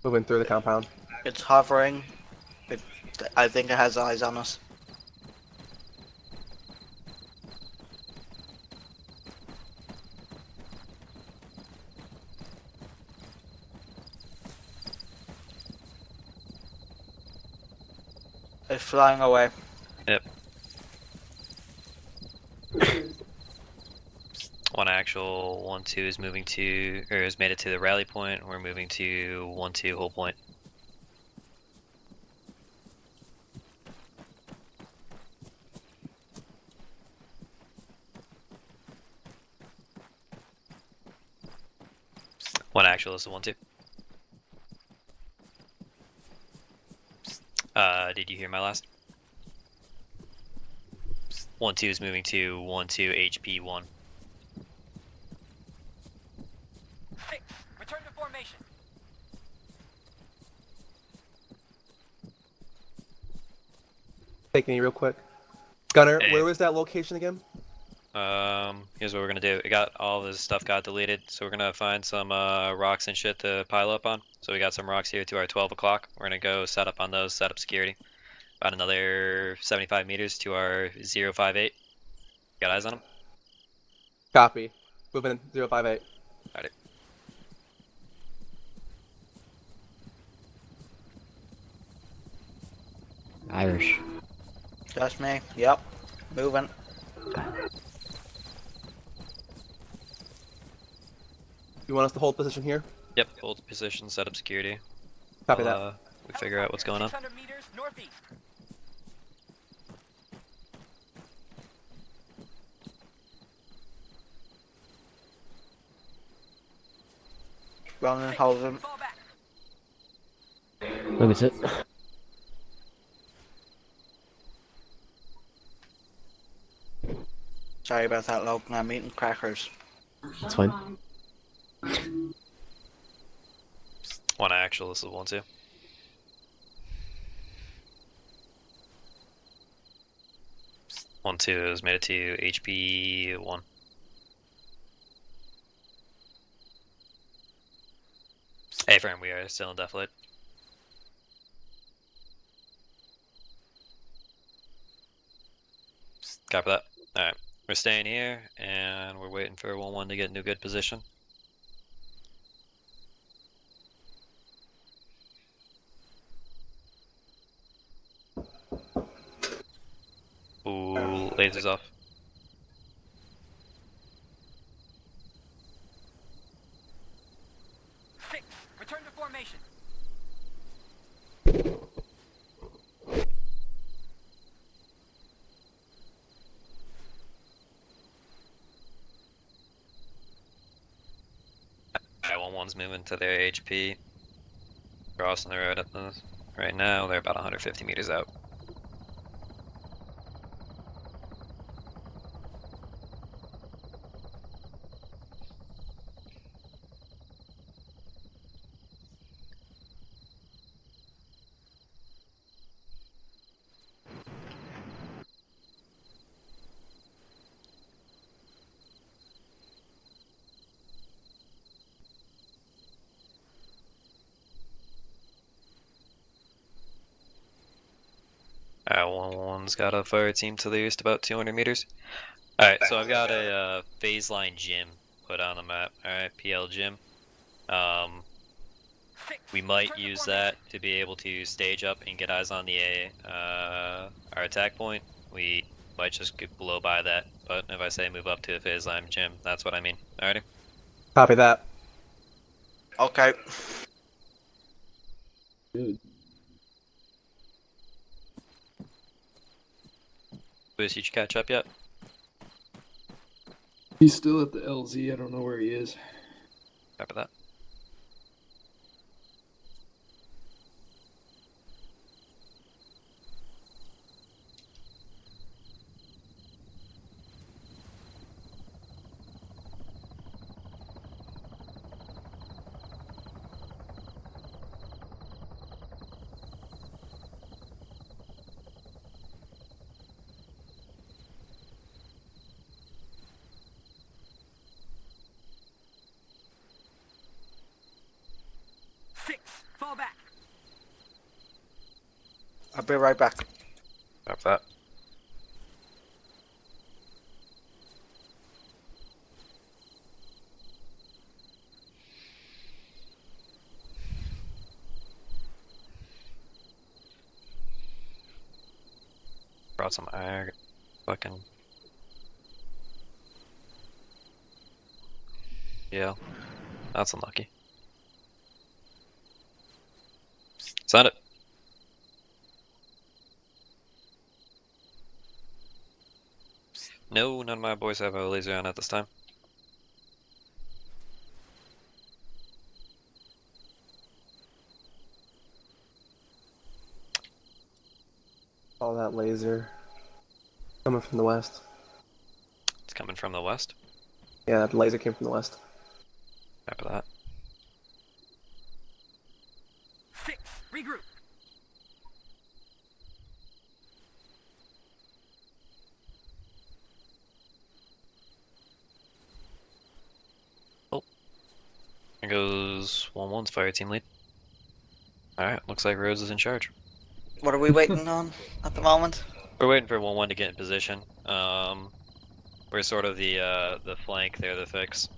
[SPEAKER 3] Moving through the compound.
[SPEAKER 11] It's hovering. I think it has eyes on us. It's flying away.
[SPEAKER 10] Yep. One actual, 1-2 is moving to, or has made it to the rally point. We're moving to 1-2 whole point. One actual is the 1-2. Did you hear my last? 1-2 is moving to 1-2 HP 1.
[SPEAKER 4] Return to formation.
[SPEAKER 3] Taking you real quick. Gunner,
[SPEAKER 10] Hey.
[SPEAKER 3] where was that location again?
[SPEAKER 10] Here's what we're gonna do. All this stuff got deleted, so we're gonna find some rocks and shit to pile up on. So we got some rocks here to our 12 o'clock. We're gonna go set up on those, set up security. About another 75 meters to our 058. Got eyes on them?
[SPEAKER 3] Copy. Moving in 058.
[SPEAKER 10] Alright.
[SPEAKER 12] Irish.
[SPEAKER 11] That's me. Yep. Moving.
[SPEAKER 3] You want us to hold position here?
[SPEAKER 10] Yep, hold position, set up security.
[SPEAKER 3] Copy
[SPEAKER 10] While,
[SPEAKER 3] that.
[SPEAKER 10] we figure out what's going on.
[SPEAKER 4] 600 meters northeast.
[SPEAKER 11] Run and hold them.
[SPEAKER 4] Fall back.
[SPEAKER 12] Let me sit.
[SPEAKER 11] Sorry about that, Logan. I'm eating crackers.
[SPEAKER 12] It's fine.
[SPEAKER 10] One actual, this is 1-2. One two has made it to HP 1. Hey, friend, we are still in defilade. Copy that. Alright, we're staying here, and we're waiting for 1-1 to get into a good position. Ooh, lasers off.
[SPEAKER 4] Six. Return to formation.
[SPEAKER 10] Alright, 1-1's moving to their HP. Crossing the road right now, they're about 150 meters out. Alright, 1-1's got a fire team to the east about 200 meters. Alright, so I've got a phase line gym put on the map. Alright, PL gym. We might use that to be able to stage up and get eyes on the our attack point. We might just blow by that, but if I say move up to the phase line gym, that's what I mean. Alrighty.
[SPEAKER 3] Copy that.
[SPEAKER 11] Okay.
[SPEAKER 9] Good.
[SPEAKER 10] Did you catch up yet?
[SPEAKER 9] He's still at the LZ. I don't know where he is.
[SPEAKER 10] Copy that.
[SPEAKER 4] Six. Fall back.
[SPEAKER 11] I'll be right back.
[SPEAKER 10] Copy that. Brought some ag. Fucking. Yeah. That's unlucky. Send it. No, none of my boys have a laser on at this time.
[SPEAKER 3] All that laser coming from the west.
[SPEAKER 10] It's coming from the west.
[SPEAKER 3] Yeah, that laser came from the west.
[SPEAKER 10] After that.
[SPEAKER 4] Six. Regroup.
[SPEAKER 10] Oh. There goes 1-1's fire team lead. Alright, looks like Rhodes is in charge.
[SPEAKER 11] What are we waiting on at the moment?
[SPEAKER 10] We're waiting for 1-1 to get in position. We're sort of the flank, they're the fix.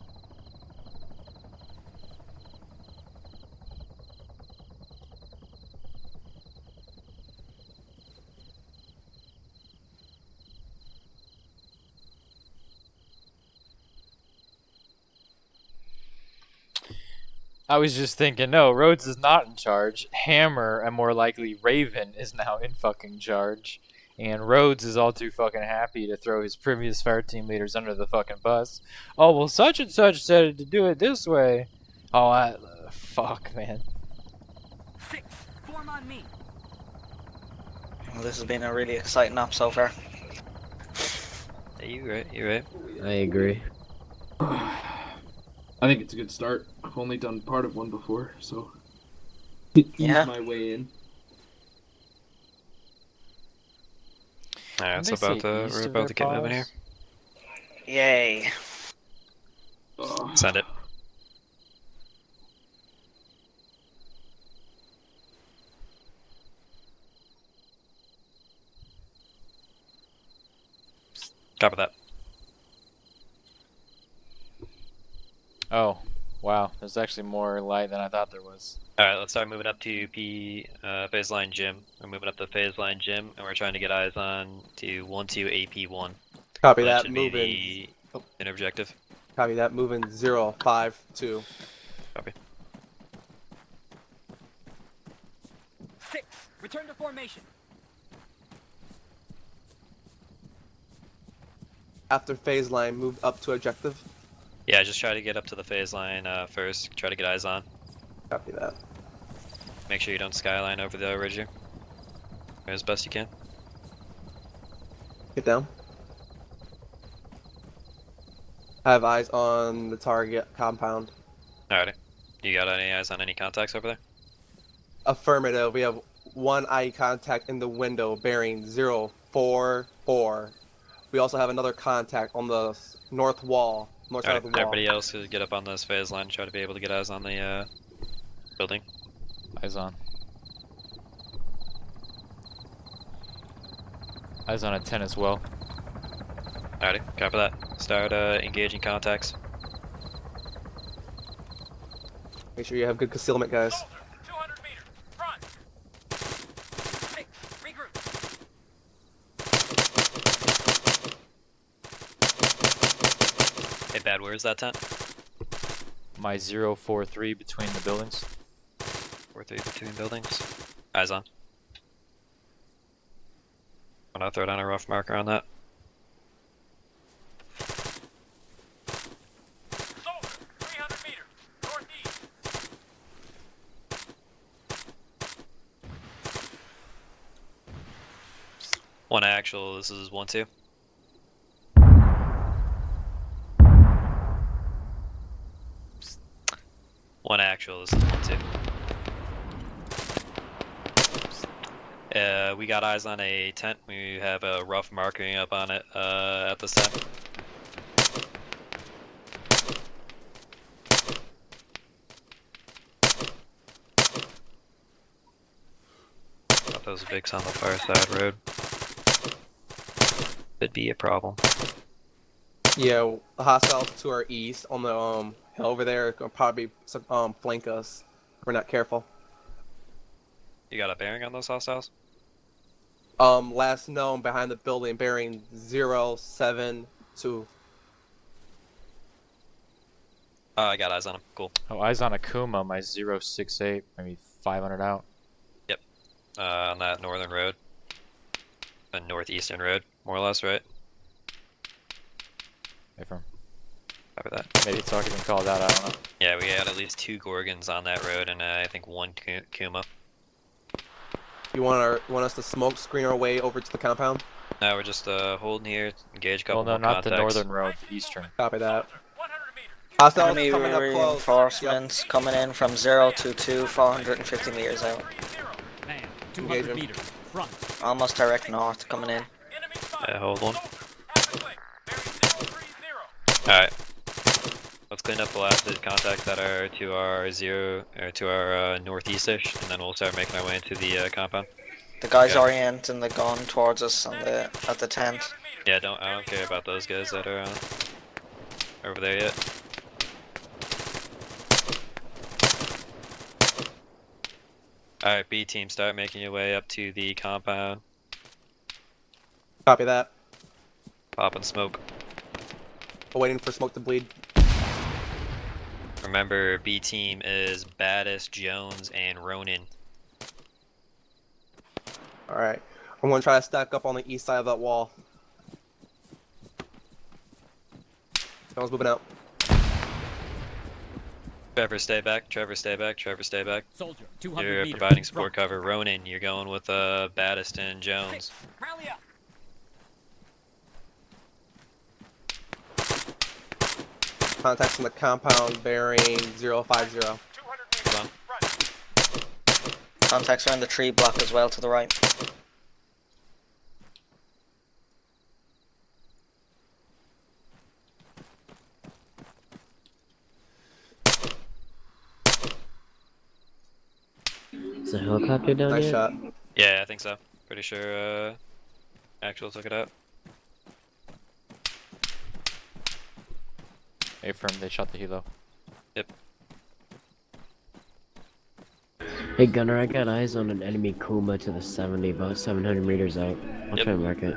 [SPEAKER 14] I was just thinking, no, Rhodes is not in charge. Hammer, and more likely Raven, is now in fucking charge. And Rhodes is all too fucking happy to throw his previous fire team leaders under the fucking bus. Oh, well, such and such said to do it this way. Oh, fuck, man.
[SPEAKER 4] 6, form on me.
[SPEAKER 11] Well, this has been a really exciting op so far.
[SPEAKER 10] Yeah, you're right. You're right.
[SPEAKER 12] I agree.
[SPEAKER 8] I think it's a good start. I've only done part of one before, so ease my way in.
[SPEAKER 10] Alright, so we're about to get moving here.
[SPEAKER 11] Yay.
[SPEAKER 10] Send it. Copy that.
[SPEAKER 14] Oh, wow. There's actually more light than I thought there was.
[SPEAKER 10] Alright, let's start moving up to phase line gym. We're moving up to phase line gym, and we're trying to get eyes on to 1-2 AP1.
[SPEAKER 3] Copy
[SPEAKER 10] that.
[SPEAKER 3] that.
[SPEAKER 10] Should
[SPEAKER 3] Moving.
[SPEAKER 10] be the inner objective.
[SPEAKER 3] Copy that. Moving 0-5-2.
[SPEAKER 10] Copy.
[SPEAKER 4] 6, return to formation.
[SPEAKER 3] After phase line, move up to objective.
[SPEAKER 10] Yeah, just try to get up to the phase line first. Try to get eyes on.
[SPEAKER 3] Copy that.
[SPEAKER 10] Make sure you don't skyline over the ridge here. As best you can.
[SPEAKER 3] Get down. I have eyes on the target compound.
[SPEAKER 10] Alrighty. You got any eyes on any contacts over there?
[SPEAKER 3] Affirmative. We have one eye contact in the window bearing 0-4-4. We also have another contact on the north wall. North side of the wall.
[SPEAKER 10] Everybody else who get up on this phase line, try to be able to get eyes on the building.
[SPEAKER 14] Eyes on. Eyes on a 10 as well.
[SPEAKER 10] Alrighty, copy that. Start engaging contacts.
[SPEAKER 3] Make sure you have good concealment, guys.
[SPEAKER 4] 200 meters, front. 6, regroup.
[SPEAKER 10] Hey, Bad, where's that tent?
[SPEAKER 14] My 043 between the buildings.
[SPEAKER 10] 4-3 between buildings. Eyes on. I'm gonna throw down a rough marker on that.
[SPEAKER 4] Soldier, 300 meters, northeast.
[SPEAKER 10] One actual, this is 1-2. One actual, this is 1-2. We got eyes on a tent. We have a rough marking up on it at this time. Got those bigs on the far side road. Could be a problem.
[SPEAKER 3] Yeah, hostiles to our east on the hill over there will probably flank us if we're not careful.
[SPEAKER 10] You got a bearing on those hostiles?
[SPEAKER 3] Last known behind the building bearing 0-7-2.
[SPEAKER 10] I got eyes on him. Cool.
[SPEAKER 14] Oh, eyes on Akuma, my 068, maybe 500 out.
[SPEAKER 10] Yep. On that northern road. A northeastern road, more or less, right?
[SPEAKER 14] Hey, from.
[SPEAKER 10] Copy that.
[SPEAKER 14] Maybe it's already been called out, I don't know.
[SPEAKER 10] Yeah, we had at least 2 Gorgons on that road and I think 1 Kuma.
[SPEAKER 3] You want us to smoke screen our way over to the compound?
[SPEAKER 10] No, we're just holding here, engage a couple
[SPEAKER 14] Well, no,
[SPEAKER 10] more
[SPEAKER 14] not the
[SPEAKER 10] contacts.
[SPEAKER 14] northern road, the eastern.
[SPEAKER 3] Copy that. Hostiles
[SPEAKER 11] Enemy
[SPEAKER 3] coming up close.
[SPEAKER 11] reinforcements coming in from 0-2, 450 meters out.
[SPEAKER 4] Man,
[SPEAKER 3] Engage
[SPEAKER 4] 200
[SPEAKER 3] him.
[SPEAKER 4] meters, front.
[SPEAKER 11] Almost direct north coming in.
[SPEAKER 10] Yeah, hold on. Alright. Let's clean up the last of the contacts that are to our northeast-ish, and then we'll start making our way into the compound.
[SPEAKER 11] The guy's orienting the gun towards us on at the tent.
[SPEAKER 10] Yeah, I don't care about those guys that are over there yet. Alright, B team, start making your way up to the compound.
[SPEAKER 3] Copy that.
[SPEAKER 10] Pop and smoke.
[SPEAKER 3] Waiting for smoke to bleed.
[SPEAKER 10] Remember, B team is Baddhist, Jones, and Ronin.
[SPEAKER 3] Alright. I'm gonna try to stack up on the east side of that wall. Jones moving out.
[SPEAKER 10] Trevor, stay back. Trevor, stay back. Trevor, stay back.
[SPEAKER 4] Soldier, 200
[SPEAKER 10] You're
[SPEAKER 4] meters.
[SPEAKER 10] providing support cover. Ronin, you're going with Baddhist and Jones.
[SPEAKER 4] Rally up.
[SPEAKER 3] Contacts in the compound bearing 050.
[SPEAKER 10] Come on.
[SPEAKER 11] Contacts are in the tree block as well to the right.
[SPEAKER 12] Is a helicopter down
[SPEAKER 3] Nice
[SPEAKER 12] here?
[SPEAKER 3] shot.
[SPEAKER 10] Yeah, I think so. Pretty sure Actual took it out.
[SPEAKER 14] Affirm, they shot the helo.
[SPEAKER 10] Yep.
[SPEAKER 12] Hey Gunner, I got eyes on an enemy Kuma to the 70, about 700 meters out. I'll
[SPEAKER 10] Yep.
[SPEAKER 12] try and mark it.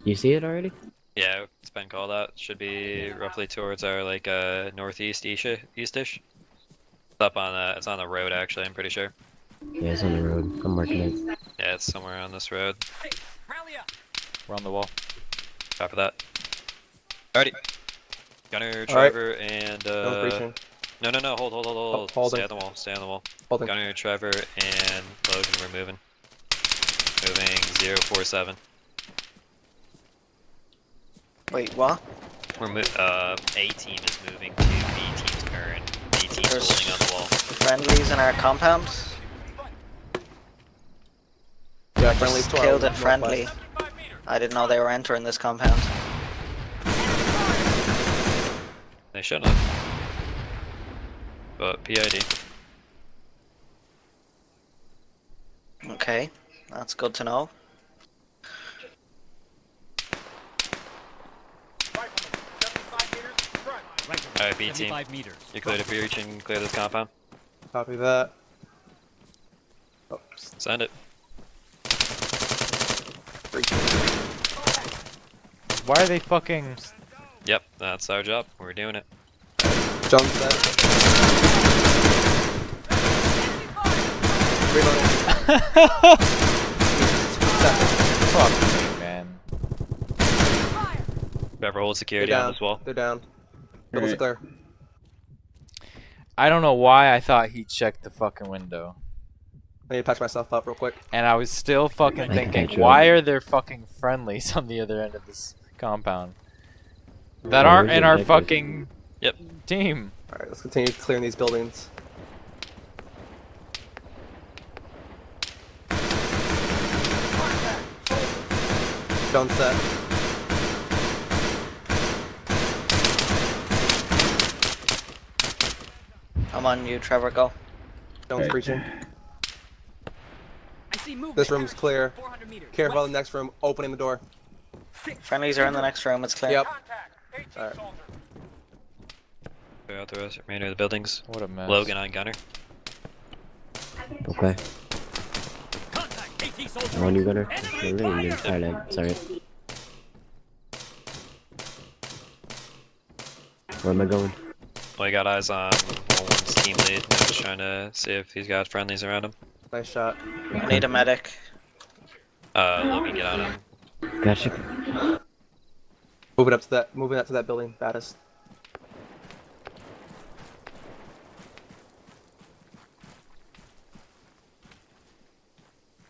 [SPEAKER 12] You see it already?
[SPEAKER 10] Yeah, it's been called out. Should be roughly towards our like northeast eastish. It's up on it's on the road actually. I'm pretty sure.
[SPEAKER 12] Yeah, it's on the road. I'm marking it.
[SPEAKER 10] Yeah, it's somewhere on this road.
[SPEAKER 4] Rally up.
[SPEAKER 14] We're on the wall.
[SPEAKER 10] Copy that. Alrighty. Gunner,
[SPEAKER 3] Alright.
[SPEAKER 10] Trevor, and
[SPEAKER 3] Jones breaching.
[SPEAKER 10] no, hold.
[SPEAKER 3] Holding.
[SPEAKER 10] Stay on the wall. Stay on the wall.
[SPEAKER 3] Holding.
[SPEAKER 10] Gunner, Trevor, and Logan, we're moving. Moving 047.
[SPEAKER 11] Wait, what?
[SPEAKER 10] We're A team is moving to B team's turn. B team's
[SPEAKER 11] There's
[SPEAKER 10] holding on the wall.
[SPEAKER 11] friendlies in our compound.
[SPEAKER 3] Yeah,
[SPEAKER 11] I
[SPEAKER 3] friendly's
[SPEAKER 11] just
[SPEAKER 3] to our
[SPEAKER 11] killed a
[SPEAKER 3] northwest.
[SPEAKER 11] friendly. I didn't know they were entering this compound.
[SPEAKER 10] They shouldn't have. But PID.
[SPEAKER 11] Okay, that's good to know.
[SPEAKER 10] Alright, B team.
[SPEAKER 4] 75 meters.
[SPEAKER 10] You clear to breach and clear this compound.
[SPEAKER 3] Copy that.
[SPEAKER 10] Send it.
[SPEAKER 14] Why are they fucking...
[SPEAKER 10] Yep, that's our job. We're doing it.
[SPEAKER 3] Jump set. Reloading.
[SPEAKER 14] Fuck me, man.
[SPEAKER 10] Whoever holds
[SPEAKER 3] They're
[SPEAKER 10] security on
[SPEAKER 3] down.
[SPEAKER 10] this wall.
[SPEAKER 3] They're down. Double
[SPEAKER 9] Alright.
[SPEAKER 3] clear.
[SPEAKER 14] I don't know why I thought he checked the fucking window.
[SPEAKER 3] I need to patch myself up real quick.
[SPEAKER 14] And I was still fucking
[SPEAKER 12] I can
[SPEAKER 14] thinking,
[SPEAKER 12] catch you
[SPEAKER 14] why
[SPEAKER 12] up.
[SPEAKER 14] are there fucking friendlies on the other end of this compound? That
[SPEAKER 12] Oh,
[SPEAKER 14] aren't
[SPEAKER 12] where's
[SPEAKER 14] in
[SPEAKER 12] your
[SPEAKER 14] our
[SPEAKER 12] objective?
[SPEAKER 14] fucking
[SPEAKER 10] Yep.
[SPEAKER 14] team.
[SPEAKER 3] Alright, let's continue clearing these buildings. Jump set.
[SPEAKER 11] I'm on you, Trevor, go.
[SPEAKER 3] Jones
[SPEAKER 9] Okay.
[SPEAKER 3] breaching.
[SPEAKER 4] I see movement.
[SPEAKER 3] This room's clear.
[SPEAKER 4] 400 meters.
[SPEAKER 3] Care about the next room. Opening the door.
[SPEAKER 11] Friendlies are in the next room, it's clear.
[SPEAKER 3] Yep.
[SPEAKER 4] Contact. 18
[SPEAKER 3] Alright.
[SPEAKER 4] soldier.
[SPEAKER 10] Clear out the rest, remainder of the buildings.
[SPEAKER 14] What a mess.
[SPEAKER 10] Logan on Gunner.
[SPEAKER 12] Okay.
[SPEAKER 4] Contact. AT soldier.
[SPEAKER 12] I'm on you, Gunner.
[SPEAKER 4] Enemy
[SPEAKER 12] You're really
[SPEAKER 4] fire.
[SPEAKER 12] Thailand. Sorry. Where am I going?
[SPEAKER 10] Well, you got eyes on one's team lead. I'm just trying to see if he's got friendlies around him.
[SPEAKER 3] Nice shot.
[SPEAKER 11] I need a medic.
[SPEAKER 10] Logan, get on him.
[SPEAKER 12] Gotcha.
[SPEAKER 3] Moving up to that building, Baddhist.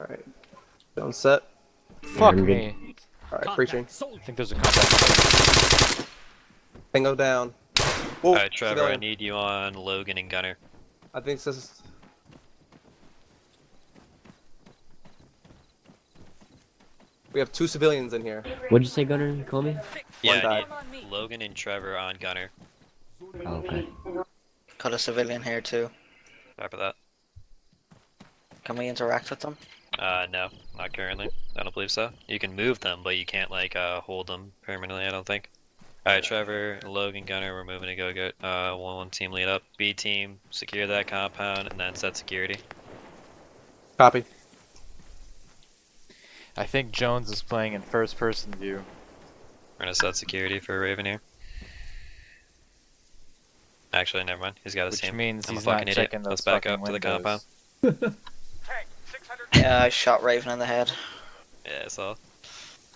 [SPEAKER 3] Alright. Down set.
[SPEAKER 14] Fuck
[SPEAKER 12] I'm good.
[SPEAKER 14] me.
[SPEAKER 3] Alright, preaching.
[SPEAKER 14] I
[SPEAKER 4] Soldier.
[SPEAKER 14] think there's a contact.
[SPEAKER 3] Bingo down. Whoa,
[SPEAKER 10] Alright, Trevor, I
[SPEAKER 3] civilian.
[SPEAKER 10] need you on Logan and Gunner.
[SPEAKER 3] I think this is... We have 2 civilians in here.
[SPEAKER 12] What'd you say, Gunner? You call me?
[SPEAKER 10] Yeah, I
[SPEAKER 3] died.
[SPEAKER 10] need Logan and Trevor on Gunner.
[SPEAKER 12] Oh, okay.
[SPEAKER 11] Got a civilian here too.
[SPEAKER 10] Sorry for that.
[SPEAKER 11] Can we interact with them?
[SPEAKER 10] No, not currently. I don't believe so. You can move them, but you can't like hold them permanently. I don't think. All right, Trevor, Logan, Gunner, we're moving to go get one team lead up. B team, secure that compound, and then set security.
[SPEAKER 3] Copy.
[SPEAKER 14] I think Jones is playing in first person view.
[SPEAKER 10] We're gonna set security for Raven here. Actually, never mind. He's got his
[SPEAKER 14] Which
[SPEAKER 10] team.
[SPEAKER 14] means
[SPEAKER 10] I'm
[SPEAKER 14] he's
[SPEAKER 10] a fucking
[SPEAKER 14] not
[SPEAKER 10] idiot.
[SPEAKER 14] checking
[SPEAKER 10] Let's
[SPEAKER 14] those
[SPEAKER 10] back
[SPEAKER 14] fucking
[SPEAKER 10] up to the
[SPEAKER 14] windows.
[SPEAKER 10] compound.
[SPEAKER 11] Yeah, I shot Raven in the head.
[SPEAKER 10] Yeah, so.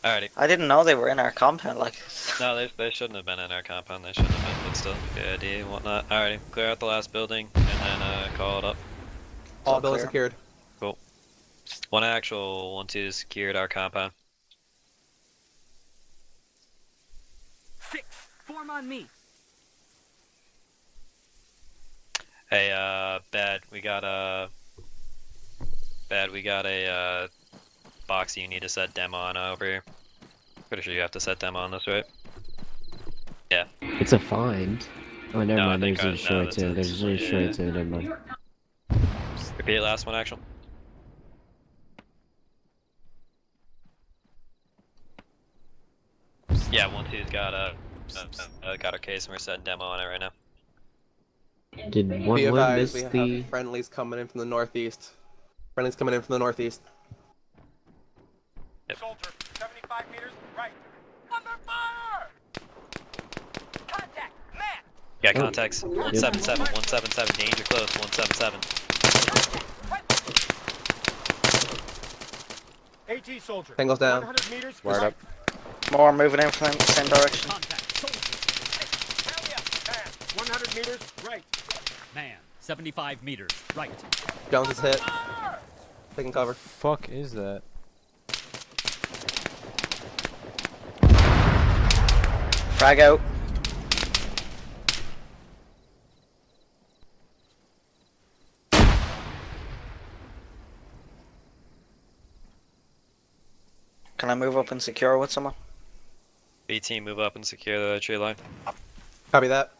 [SPEAKER 10] Alrighty.
[SPEAKER 11] I didn't know they were in our compound. Like.
[SPEAKER 10] No, they shouldn't have been in our compound. They shouldn't have been, but still, good idea and whatnot. Alrighty, clear out the last building and then call it up.
[SPEAKER 3] All buildings secured.
[SPEAKER 10] Cool. 1 actual, 1-2 secured our compound.
[SPEAKER 4] 6, form on me.
[SPEAKER 10] Hey, Bad, we got a box you need to set demo on over here. Pretty sure you have to set demo on this, right? Yeah.
[SPEAKER 12] It's a find. Oh, never
[SPEAKER 10] No,
[SPEAKER 12] mind.
[SPEAKER 10] I
[SPEAKER 12] There's
[SPEAKER 10] think
[SPEAKER 12] a short
[SPEAKER 10] that's
[SPEAKER 12] too. There's a short
[SPEAKER 10] yeah.
[SPEAKER 12] too. Never mind.
[SPEAKER 10] Repeat last one, actual. Yeah, 1-2's got a case and we're setting demo on it right now.
[SPEAKER 12] Did
[SPEAKER 3] Be
[SPEAKER 12] one
[SPEAKER 3] advised,
[SPEAKER 12] miss
[SPEAKER 3] we
[SPEAKER 12] the?
[SPEAKER 3] have friendlies coming in from the northeast. Friendlies coming in from the northeast.
[SPEAKER 10] Yep.
[SPEAKER 4] Soldier, 75 meters, right. Under fire! Contact, man!
[SPEAKER 10] Got contacts. 177, 177, danger close, 177.
[SPEAKER 4] AT soldier.
[SPEAKER 3] Tangles down.
[SPEAKER 4] 100 meters.
[SPEAKER 7] Wired up.
[SPEAKER 11] More moving in from the same direction.
[SPEAKER 4] Contact, soldier. Hell yeah, man. 100 meters, right. Man, 75 meters, right.
[SPEAKER 3] Jones is hit. Taking cover.
[SPEAKER 14] Fuck is that?
[SPEAKER 11] Frag out. Can I move up and secure with someone?
[SPEAKER 10] B team, move up and secure the tree line.
[SPEAKER 3] Copy that.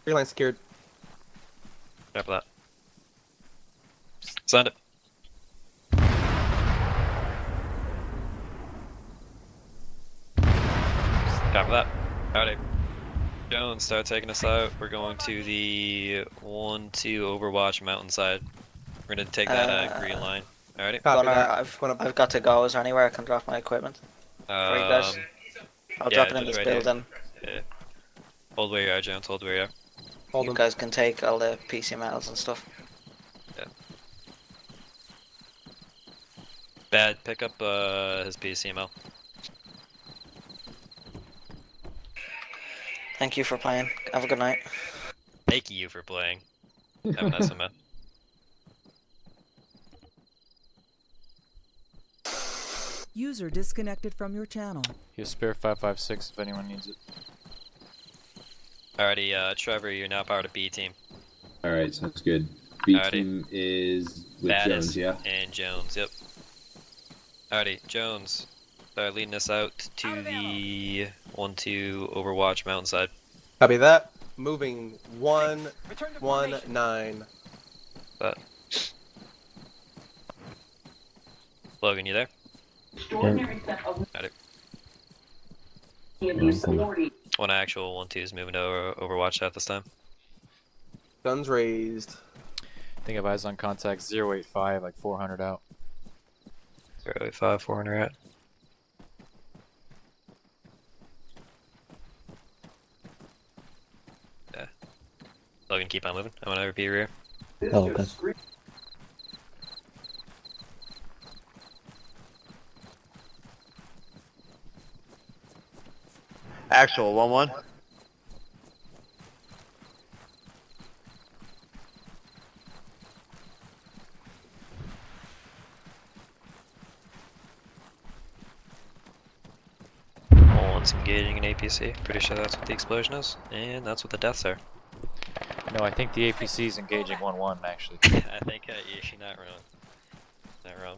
[SPEAKER 3] Tree line secured.
[SPEAKER 10] Copy that. Send it. Copy that. Alrighty. Jones, start taking us out. We're going to the 1-2 Overwatch mountainside. We're gonna take that green line. Alrighty.
[SPEAKER 3] Copy
[SPEAKER 11] Gunner,
[SPEAKER 3] that.
[SPEAKER 11] I've got to go. Is there anywhere I can drop my equipment? For you guys? I'll
[SPEAKER 10] yeah,
[SPEAKER 11] drop it in
[SPEAKER 10] just
[SPEAKER 11] this
[SPEAKER 10] right here.
[SPEAKER 11] building.
[SPEAKER 10] Yeah. Hold where you are, Jones. Hold where you are.
[SPEAKER 3] Hold
[SPEAKER 11] You
[SPEAKER 3] them.
[SPEAKER 11] guys can take all the PC metals and stuff.
[SPEAKER 10] Yeah. Bad, pick up his PCML.
[SPEAKER 11] Thank you for playing. Have a good night.
[SPEAKER 10] Thank you for playing. Have a nice one, man.
[SPEAKER 6] User disconnected from your channel.
[SPEAKER 14] Here's spare 556 if anyone needs it.
[SPEAKER 10] Alrighty, Trevor, you're now part of B team.
[SPEAKER 9] Alright, sounds good. B
[SPEAKER 10] Alrighty.
[SPEAKER 9] team is with
[SPEAKER 10] Baddhist
[SPEAKER 9] Jones, yeah?
[SPEAKER 10] and Jones, yep. Alrighty, Jones, start leading us out to the 1-2 Overwatch mountainside.
[SPEAKER 3] Copy that. Moving 119.
[SPEAKER 10] But Logan, you there? Alrighty. One actual, 1-2 is moving to Overwatch at this time.
[SPEAKER 3] Guns raised.
[SPEAKER 14] I think I have eyes on contact 085, like 400 out.
[SPEAKER 10] 085, 400 out. Yeah. Logan, keep on moving. I'm gonna repeat rear.
[SPEAKER 12] Oh, okay.
[SPEAKER 13] Actual 1-1.
[SPEAKER 10] One's engaging an APC. Pretty sure that's what the explosion is, and that's what the deaths are.
[SPEAKER 14] No, I think the APC is engaging 1-1 actually.
[SPEAKER 10] I think you're not wrong. Not wrong.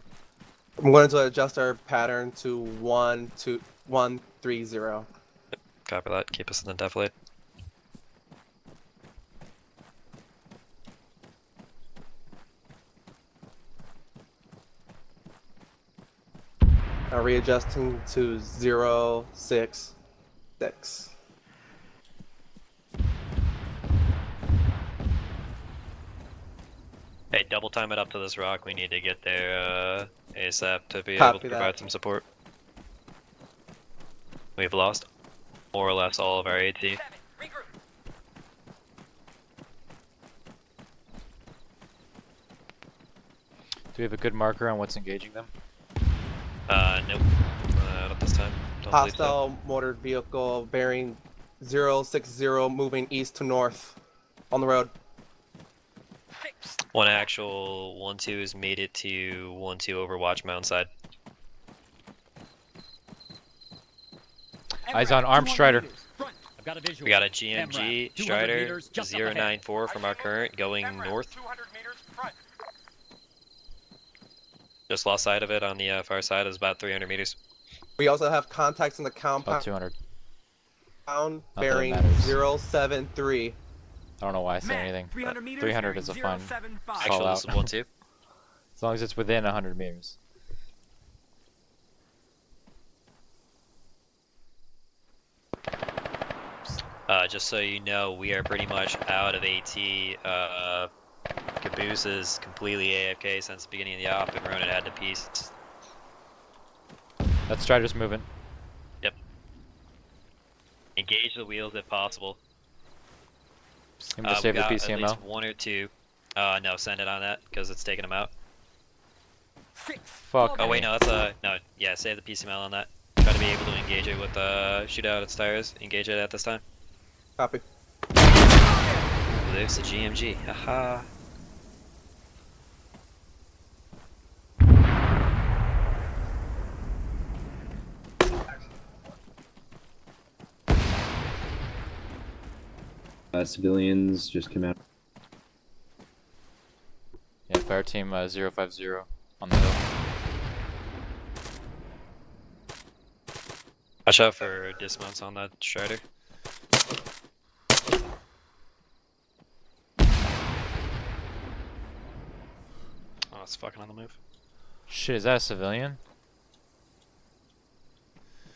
[SPEAKER 3] I'm going to adjust our pattern to 1-2-1-3-0.
[SPEAKER 10] Copy that. Keep us in the defilade.
[SPEAKER 3] Now readjusting to 0-6-6.
[SPEAKER 10] Hey, double time it up to this rock. We need to get there ASAP to be
[SPEAKER 3] Copy
[SPEAKER 10] able to provide
[SPEAKER 3] that.
[SPEAKER 10] some support. We've lost more or less all of our AT.
[SPEAKER 14] Do we have a good marker on what's engaging them?
[SPEAKER 10] Nope. Not this time. Don't believe so.
[SPEAKER 3] Hostile motor vehicle bearing 060 moving east to north on the road.
[SPEAKER 10] One actual 1-2 has made it to 1-2 Overwatch mountainside.
[SPEAKER 14] Eyes on armed Strider.
[SPEAKER 4] I've got a visual.
[SPEAKER 10] We got a GMG
[SPEAKER 4] 200
[SPEAKER 10] Strider
[SPEAKER 4] meters just up ahead.
[SPEAKER 10] 094 from our current going north. Just lost sight of it on the far side. It's about 300 meters.
[SPEAKER 3] We also have contacts in the
[SPEAKER 14] About
[SPEAKER 3] compound
[SPEAKER 14] 200.
[SPEAKER 3] bearing
[SPEAKER 14] matters.
[SPEAKER 3] 073.
[SPEAKER 14] I don't know why I said anything. 300 is a fine call
[SPEAKER 10] Actually,
[SPEAKER 14] out.
[SPEAKER 10] this is 1-2.
[SPEAKER 14] As long as it's within 100 meters.
[SPEAKER 10] Just so you know, we are pretty much out of AT. Caboose is completely AFK since the beginning of the op, and Ronan had to piece.
[SPEAKER 14] That Strider's moving.
[SPEAKER 10] Yep. Engage the wheels if possible.
[SPEAKER 14] I'm gonna save the
[SPEAKER 10] we got at
[SPEAKER 14] PCML.
[SPEAKER 10] least 1 or 2. No, send it on that because it's taking them out.
[SPEAKER 14] Fuck.
[SPEAKER 10] Oh wait,
[SPEAKER 14] me.
[SPEAKER 10] no, that's no. Yeah, save the PCML on that. Try to be able to engage it with shoot out its tires. Engage it at this time.
[SPEAKER 3] Copy.
[SPEAKER 10] There's the GMG. Haha.
[SPEAKER 9] Civilians just came out.
[SPEAKER 14] Yeah, fire team 050 on the hill.
[SPEAKER 10] Watch out for dismounts on that Strider. Oh, it's fucking on the move.
[SPEAKER 14] Shit, is that a civilian?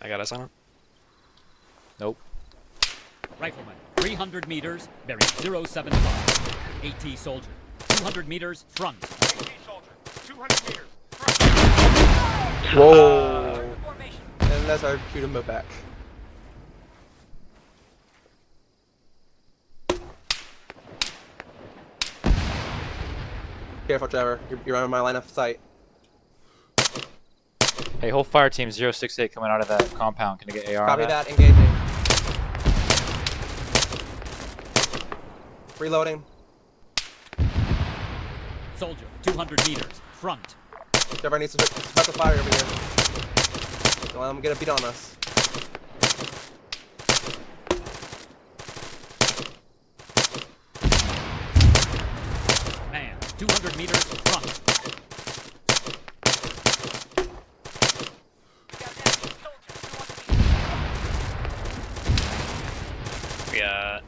[SPEAKER 10] I got us on it.
[SPEAKER 14] Nope.
[SPEAKER 4] Rifleman, 300 meters, bearing 075. AT soldier, 200 meters, front. AT soldier, 200 meters, front.
[SPEAKER 3] Whoa. And that's our cue to move back. Careful, Trevor. You're out of my line of sight.
[SPEAKER 14] Hey, whole fire team 068 coming out of that compound. Can I get AR
[SPEAKER 3] Copy
[SPEAKER 14] on that?
[SPEAKER 3] that. Engaging. Reloading.
[SPEAKER 4] Soldier, 200 meters, front.
[SPEAKER 3] Trevor needs to special fire over here. Don't let them get a beat on us.
[SPEAKER 4] Man, 200 meters, front.
[SPEAKER 10] We got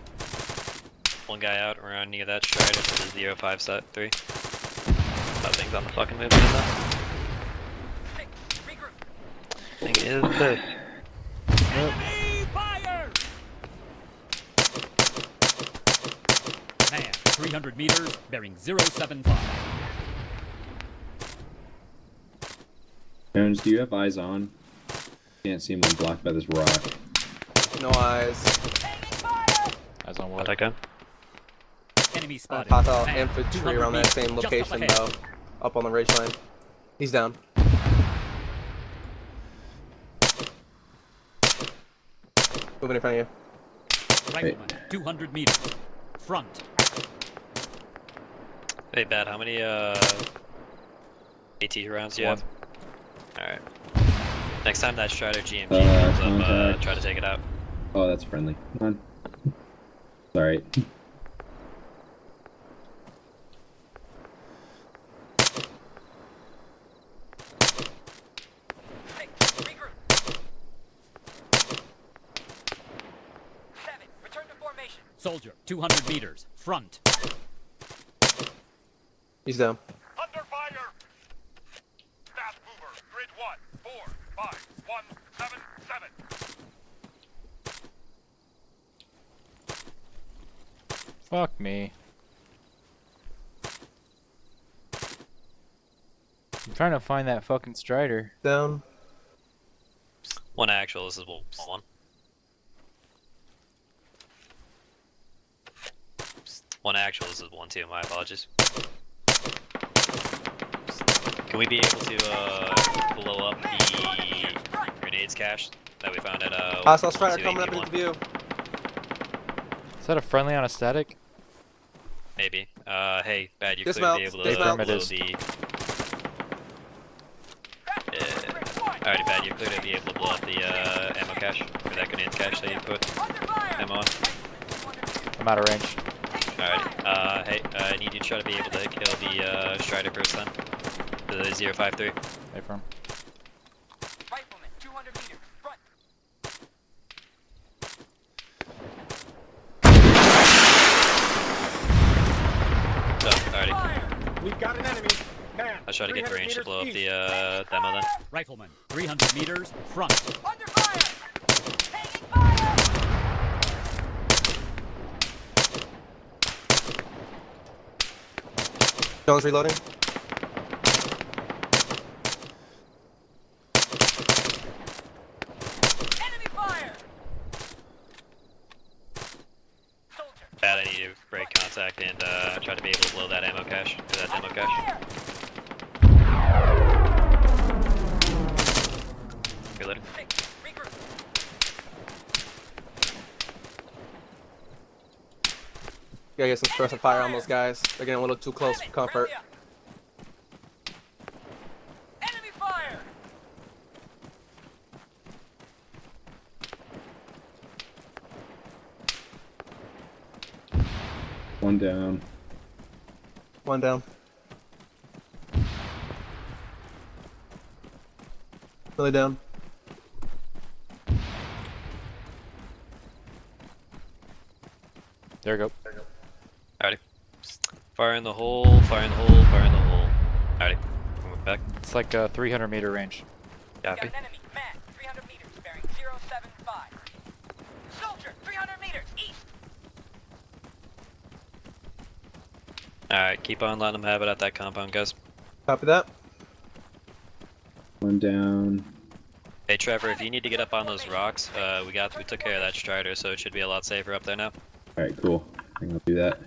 [SPEAKER 10] one guy out around near that Strider for the 05-3. That thing's on the fucking move again though. I think it is this.
[SPEAKER 4] Enemy fire! Man, 300 meters, bearing 075.
[SPEAKER 9] Jones, do you have eyes on? Can't see him when blocked by this rock.
[SPEAKER 3] No eyes.
[SPEAKER 14] Eyes on what?
[SPEAKER 10] How'd that go?
[SPEAKER 4] Enemy spotted.
[SPEAKER 3] Hostile
[SPEAKER 4] Man,
[SPEAKER 3] infantry
[SPEAKER 4] 200
[SPEAKER 3] around that
[SPEAKER 4] meters,
[SPEAKER 3] same
[SPEAKER 4] just up
[SPEAKER 3] location
[SPEAKER 4] ahead.
[SPEAKER 3] though. Up on the ridge line. He's down. Moving in front of you.
[SPEAKER 4] Rifleman, 200 meters, front.
[SPEAKER 10] Hey, Bad, how many AT rounds do you have? Alright. Next time that Strider GMG comes up,
[SPEAKER 9] contact.
[SPEAKER 10] try to take it out.
[SPEAKER 9] Oh, that's friendly. Come on. Sorry.
[SPEAKER 4] Soldier, 200 meters, front.
[SPEAKER 3] He's down.
[SPEAKER 4] Under fire! Fast mover, grid 1, 4, 5, 1, 7, 7.
[SPEAKER 14] Fuck me. trying to find that fucking Strider.
[SPEAKER 3] Down.
[SPEAKER 10] One actual, this is one. One actual, this is 1-2, my apologies. Can we be able to blow up the grenades cache that we found at
[SPEAKER 3] Hostile Strider coming up into view.
[SPEAKER 14] Is that a friendly on a static?
[SPEAKER 10] Maybe. Hey, Bad, you could
[SPEAKER 3] Dismount.
[SPEAKER 10] be able to
[SPEAKER 3] Dismount.
[SPEAKER 10] blow the... Alrighty, Bad, you're clear to be able to blow up the ammo cache, or that grenades cache that you put ammo on.
[SPEAKER 14] I'm out of range.
[SPEAKER 10] Alrighty, hey, I need you to try to be able to kill the Strider first then. The 053.
[SPEAKER 14] Wait for him.
[SPEAKER 4] Rifleman, 200 meters, front.
[SPEAKER 10] So, alrighty.
[SPEAKER 4] We've got an enemy. Man,
[SPEAKER 10] I'll try to get range to blow up the demo then.
[SPEAKER 4] Rifleman, 300 meters, front. Under fire! Taking fire!
[SPEAKER 3] Jones reloading.
[SPEAKER 4] Enemy fire!
[SPEAKER 10] Bad, I need to break contact and try to be able to blow that ammo cache, or that demo cache. Reloading.
[SPEAKER 3] Gotta get some suppressive fire on those guys. They're getting a little too close for comfort.
[SPEAKER 4] Enemy fire!
[SPEAKER 9] One down.
[SPEAKER 3] One down. Really down.
[SPEAKER 14] There we go.
[SPEAKER 10] Alrighty. Fire in the hole, fire in the hole, fire in the hole. Alrighty. Move back.
[SPEAKER 14] It's like a 300 meter range.
[SPEAKER 10] Copy.
[SPEAKER 4] Enemy, man, 300 meters, bearing 075. Soldier, 300 meters, east.
[SPEAKER 10] Alright, keep on letting them have it at that compound, guys.
[SPEAKER 3] Copy that.
[SPEAKER 9] One down.
[SPEAKER 10] Hey Trevor, if you need to get up on those rocks, we took care of that Strider, so it should be a lot safer up there now.
[SPEAKER 9] Alright, cool. I think I'll do that.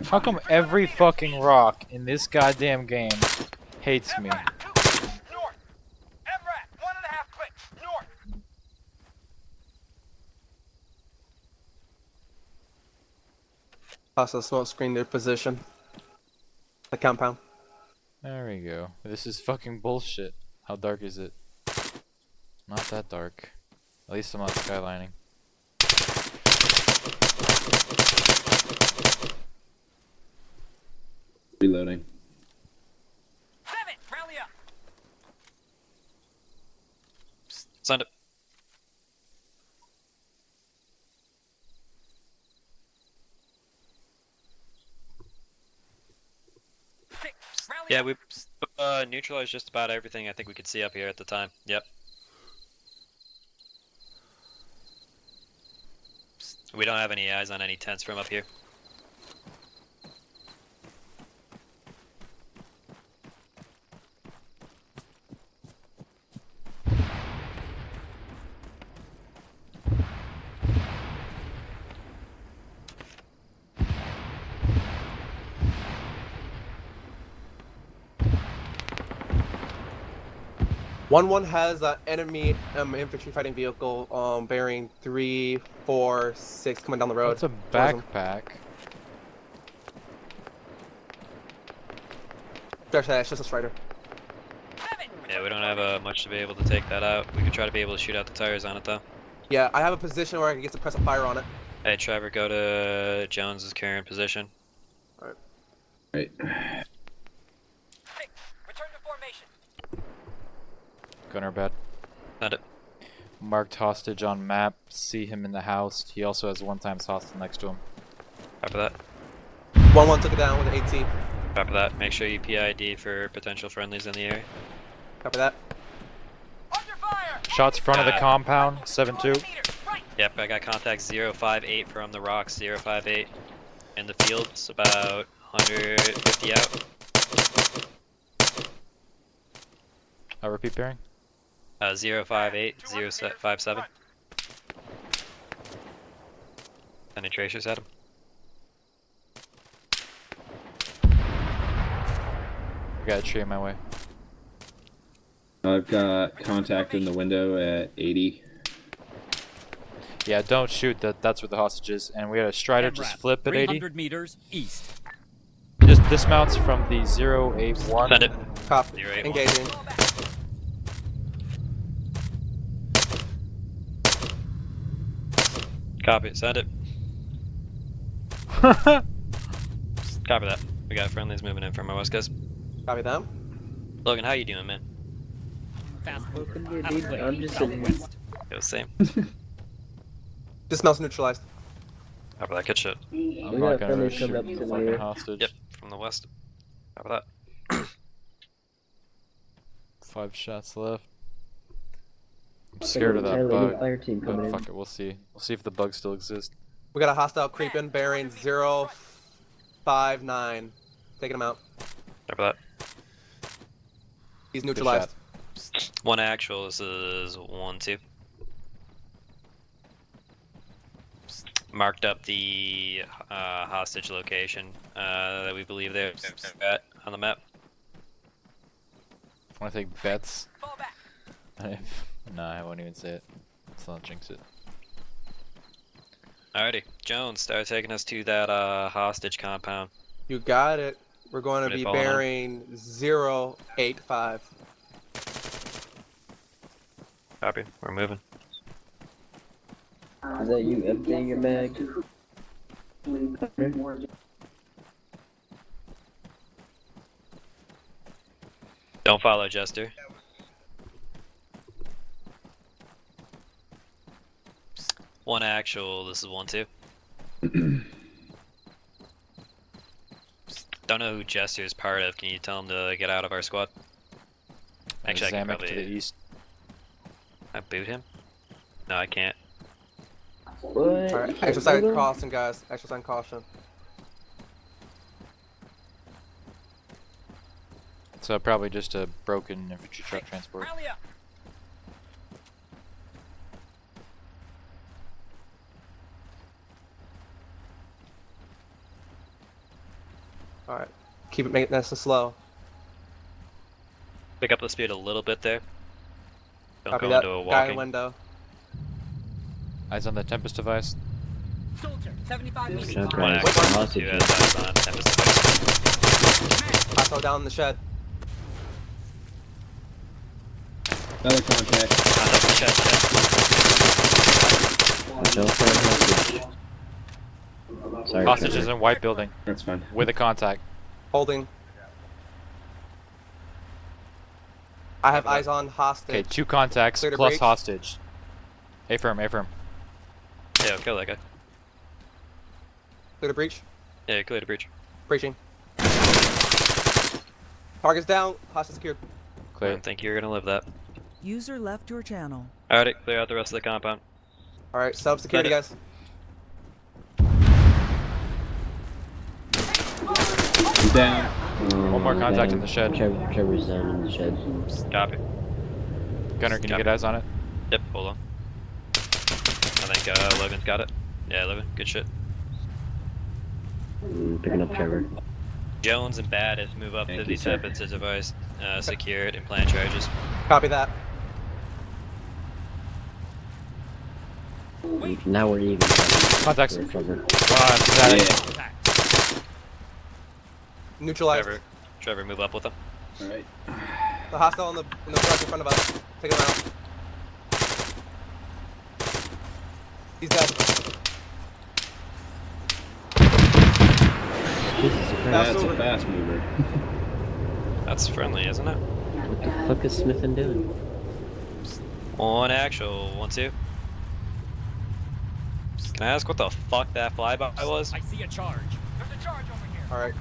[SPEAKER 14] How come every fucking rock in this goddamn game hates me?
[SPEAKER 3] Also smoke screen their position. The compound.
[SPEAKER 14] There we go. This is fucking bullshit. How dark is it? Not that dark. At least I'm not skylining.
[SPEAKER 9] Reloading.
[SPEAKER 4] Rally up.
[SPEAKER 10] Send it. Yeah, we neutralized just about everything I think we could see up here at the time. Yep. We don't have any eyes on any tents from up here.
[SPEAKER 3] One has an enemy infantry fighting vehicle bearing 346 coming down the road.
[SPEAKER 14] That's a backpack.
[SPEAKER 3] It's just a Strider.
[SPEAKER 10] Yeah, we don't have much to be able to take that out. We could try to be able to shoot out the tires on it though.
[SPEAKER 3] Yeah, I have a position where I can get suppressive fire on it.
[SPEAKER 10] Hey Trevor, go to Jones's current position.
[SPEAKER 3] Alright.
[SPEAKER 9] Right.
[SPEAKER 4] Return to formation.
[SPEAKER 14] Gunner bed.
[SPEAKER 10] Not it.
[SPEAKER 14] Marked hostage on map. See him in the house. He also has one times hostage next to him.
[SPEAKER 10] Copy that.
[SPEAKER 3] 1-1 took it down with an 18.
[SPEAKER 10] Copy that. Make sure you PID for potential friendlies in the area.
[SPEAKER 3] Copy that.
[SPEAKER 14] Shots front of the compound. 7-2.
[SPEAKER 10] Yep, I got contact 058 from the rocks. 058 in the fields, about 150 out.
[SPEAKER 14] I'll repeat bearing.
[SPEAKER 10] 058, 057. Any tracers at him?
[SPEAKER 14] I got a tree in my way.
[SPEAKER 9] I've got contact in the window at 80.
[SPEAKER 14] Yeah, don't shoot. That's where the hostage is. And we had a Strider just flip at 80.
[SPEAKER 4] 300 meters east.
[SPEAKER 14] Just dismounts from the 081.
[SPEAKER 10] Send it.
[SPEAKER 3] Copy.
[SPEAKER 10] 081.
[SPEAKER 3] Engaging.
[SPEAKER 10] Copy. Send it. Copy that. We got friendlies moving in from our west coast.
[SPEAKER 3] Copy them.
[SPEAKER 10] Logan, how you doing, man?
[SPEAKER 4] Fast
[SPEAKER 12] Welcome,
[SPEAKER 4] moving.
[SPEAKER 12] dude.
[SPEAKER 4] Halfway
[SPEAKER 12] I'm just sitting here.
[SPEAKER 4] southwest.
[SPEAKER 10] Go same.
[SPEAKER 3] Dismounts neutralized.
[SPEAKER 10] Copy that. Good shit.
[SPEAKER 14] I'm
[SPEAKER 12] We
[SPEAKER 14] not
[SPEAKER 12] got
[SPEAKER 14] gonna
[SPEAKER 12] friendlies
[SPEAKER 14] shoot
[SPEAKER 12] coming up
[SPEAKER 14] the
[SPEAKER 12] to the
[SPEAKER 14] fucking
[SPEAKER 12] rear.
[SPEAKER 14] hostage.
[SPEAKER 10] Yep, from the west. Copy that.
[SPEAKER 14] 5 shots left. I'm scared of that
[SPEAKER 12] Tyler,
[SPEAKER 14] bug.
[SPEAKER 12] fire team
[SPEAKER 14] But
[SPEAKER 12] coming in.
[SPEAKER 14] fuck it, we'll see. We'll see if the bugs still exist.
[SPEAKER 3] We got a hostile creeping, bearing 059. Taking him out.
[SPEAKER 10] Copy that.
[SPEAKER 3] He's neutralized.
[SPEAKER 10] One actual. This is 1-2. Marked up the hostage location that we believe they're at on the map.
[SPEAKER 14] Wanna take bets? No, I won't even say it. Let's not jinx it.
[SPEAKER 10] Alrighty, Jones, start taking us to that hostage compound.
[SPEAKER 3] You got it. We're going to
[SPEAKER 10] Ready
[SPEAKER 3] be
[SPEAKER 10] to follow now?
[SPEAKER 3] bearing 085.
[SPEAKER 10] Copy. We're moving.
[SPEAKER 12] Is that you emptying your bag?
[SPEAKER 10] Don't follow Jester. One actual. This is 1-2. Don't know who Jester is part of. Can you tell him to get out of our squad? Actually, I can
[SPEAKER 14] Zamek
[SPEAKER 10] probably.
[SPEAKER 14] to the east.
[SPEAKER 10] I boot him? No, I can't.
[SPEAKER 12] What?
[SPEAKER 3] Alright, exercise caution, guys. Exercise caution.
[SPEAKER 14] So probably just a broken infantry truck transport.
[SPEAKER 4] Rally up.
[SPEAKER 3] Alright. Keep it making nice and slow.
[SPEAKER 10] Pick up the speed a little bit there. Don't
[SPEAKER 3] Copy
[SPEAKER 10] go
[SPEAKER 3] that.
[SPEAKER 10] into a
[SPEAKER 3] Guy in
[SPEAKER 10] walking.
[SPEAKER 3] window.
[SPEAKER 14] Eyes on the Tempest device.
[SPEAKER 4] Soldier, 75 meters.
[SPEAKER 12] Okay.
[SPEAKER 10] One
[SPEAKER 12] Right.
[SPEAKER 10] actual.
[SPEAKER 12] Hostage.
[SPEAKER 10] Two has on Tempest device.
[SPEAKER 3] Hostile down in the shed.
[SPEAKER 9] Another contact.
[SPEAKER 10] Contact the shed.
[SPEAKER 12] Watch out for a hostage. Sorry,
[SPEAKER 14] Hostage
[SPEAKER 12] Trevor.
[SPEAKER 14] is in white building
[SPEAKER 9] That's fine.
[SPEAKER 14] with a contact.
[SPEAKER 3] Holding. I have eyes on hostage.
[SPEAKER 14] Okay, 2 contacts
[SPEAKER 3] Clear to
[SPEAKER 14] plus
[SPEAKER 3] breach.
[SPEAKER 14] hostage. A-firm, A-firm.
[SPEAKER 10] Yeah, kill that guy.
[SPEAKER 3] Clear to breach.
[SPEAKER 10] Yeah, clear to breach.
[SPEAKER 3] Breaching. Target's down. Hostage secured.
[SPEAKER 10] I
[SPEAKER 14] Clear.
[SPEAKER 10] don't think you're gonna live that.
[SPEAKER 6] User left your channel.
[SPEAKER 10] Alrighty, clear out the rest of the compound.
[SPEAKER 3] Alright, set up security,
[SPEAKER 10] Clear it.
[SPEAKER 3] guys.
[SPEAKER 9] I'm down.
[SPEAKER 14] One more contact in the shed.
[SPEAKER 12] Trevor's down in the shed.
[SPEAKER 10] Copy.
[SPEAKER 14] Gunner, can you
[SPEAKER 10] Copy.
[SPEAKER 14] get eyes on it?
[SPEAKER 10] Yep, hold on. I think Logan's got it. Yeah, Logan, good shit.
[SPEAKER 12] Picking up Trevor.
[SPEAKER 10] Jones and Baddhist move up
[SPEAKER 9] Thank
[SPEAKER 10] to
[SPEAKER 9] you,
[SPEAKER 10] the
[SPEAKER 9] sir.
[SPEAKER 10] Tempest device, secured and plant charges.
[SPEAKER 3] Copy that.
[SPEAKER 12] Now we're even.
[SPEAKER 14] Contacts.
[SPEAKER 12] Trevor.
[SPEAKER 14] One on static.
[SPEAKER 9] Yeah.
[SPEAKER 3] Neutralized.
[SPEAKER 10] Trevor, move up with him.
[SPEAKER 9] Alright.
[SPEAKER 3] The hostile in the truck in front of us. Take him out. He's dead.
[SPEAKER 12] Jesus Christ.
[SPEAKER 9] That's a fast mover.
[SPEAKER 10] That's friendly, isn't it?
[SPEAKER 12] What the fuck is Smithin doing?
[SPEAKER 10] One actual, 1-2. Can I ask what the fuck that flyby was?
[SPEAKER 4] I see a charge. There's a charge over here.
[SPEAKER 3] Alright.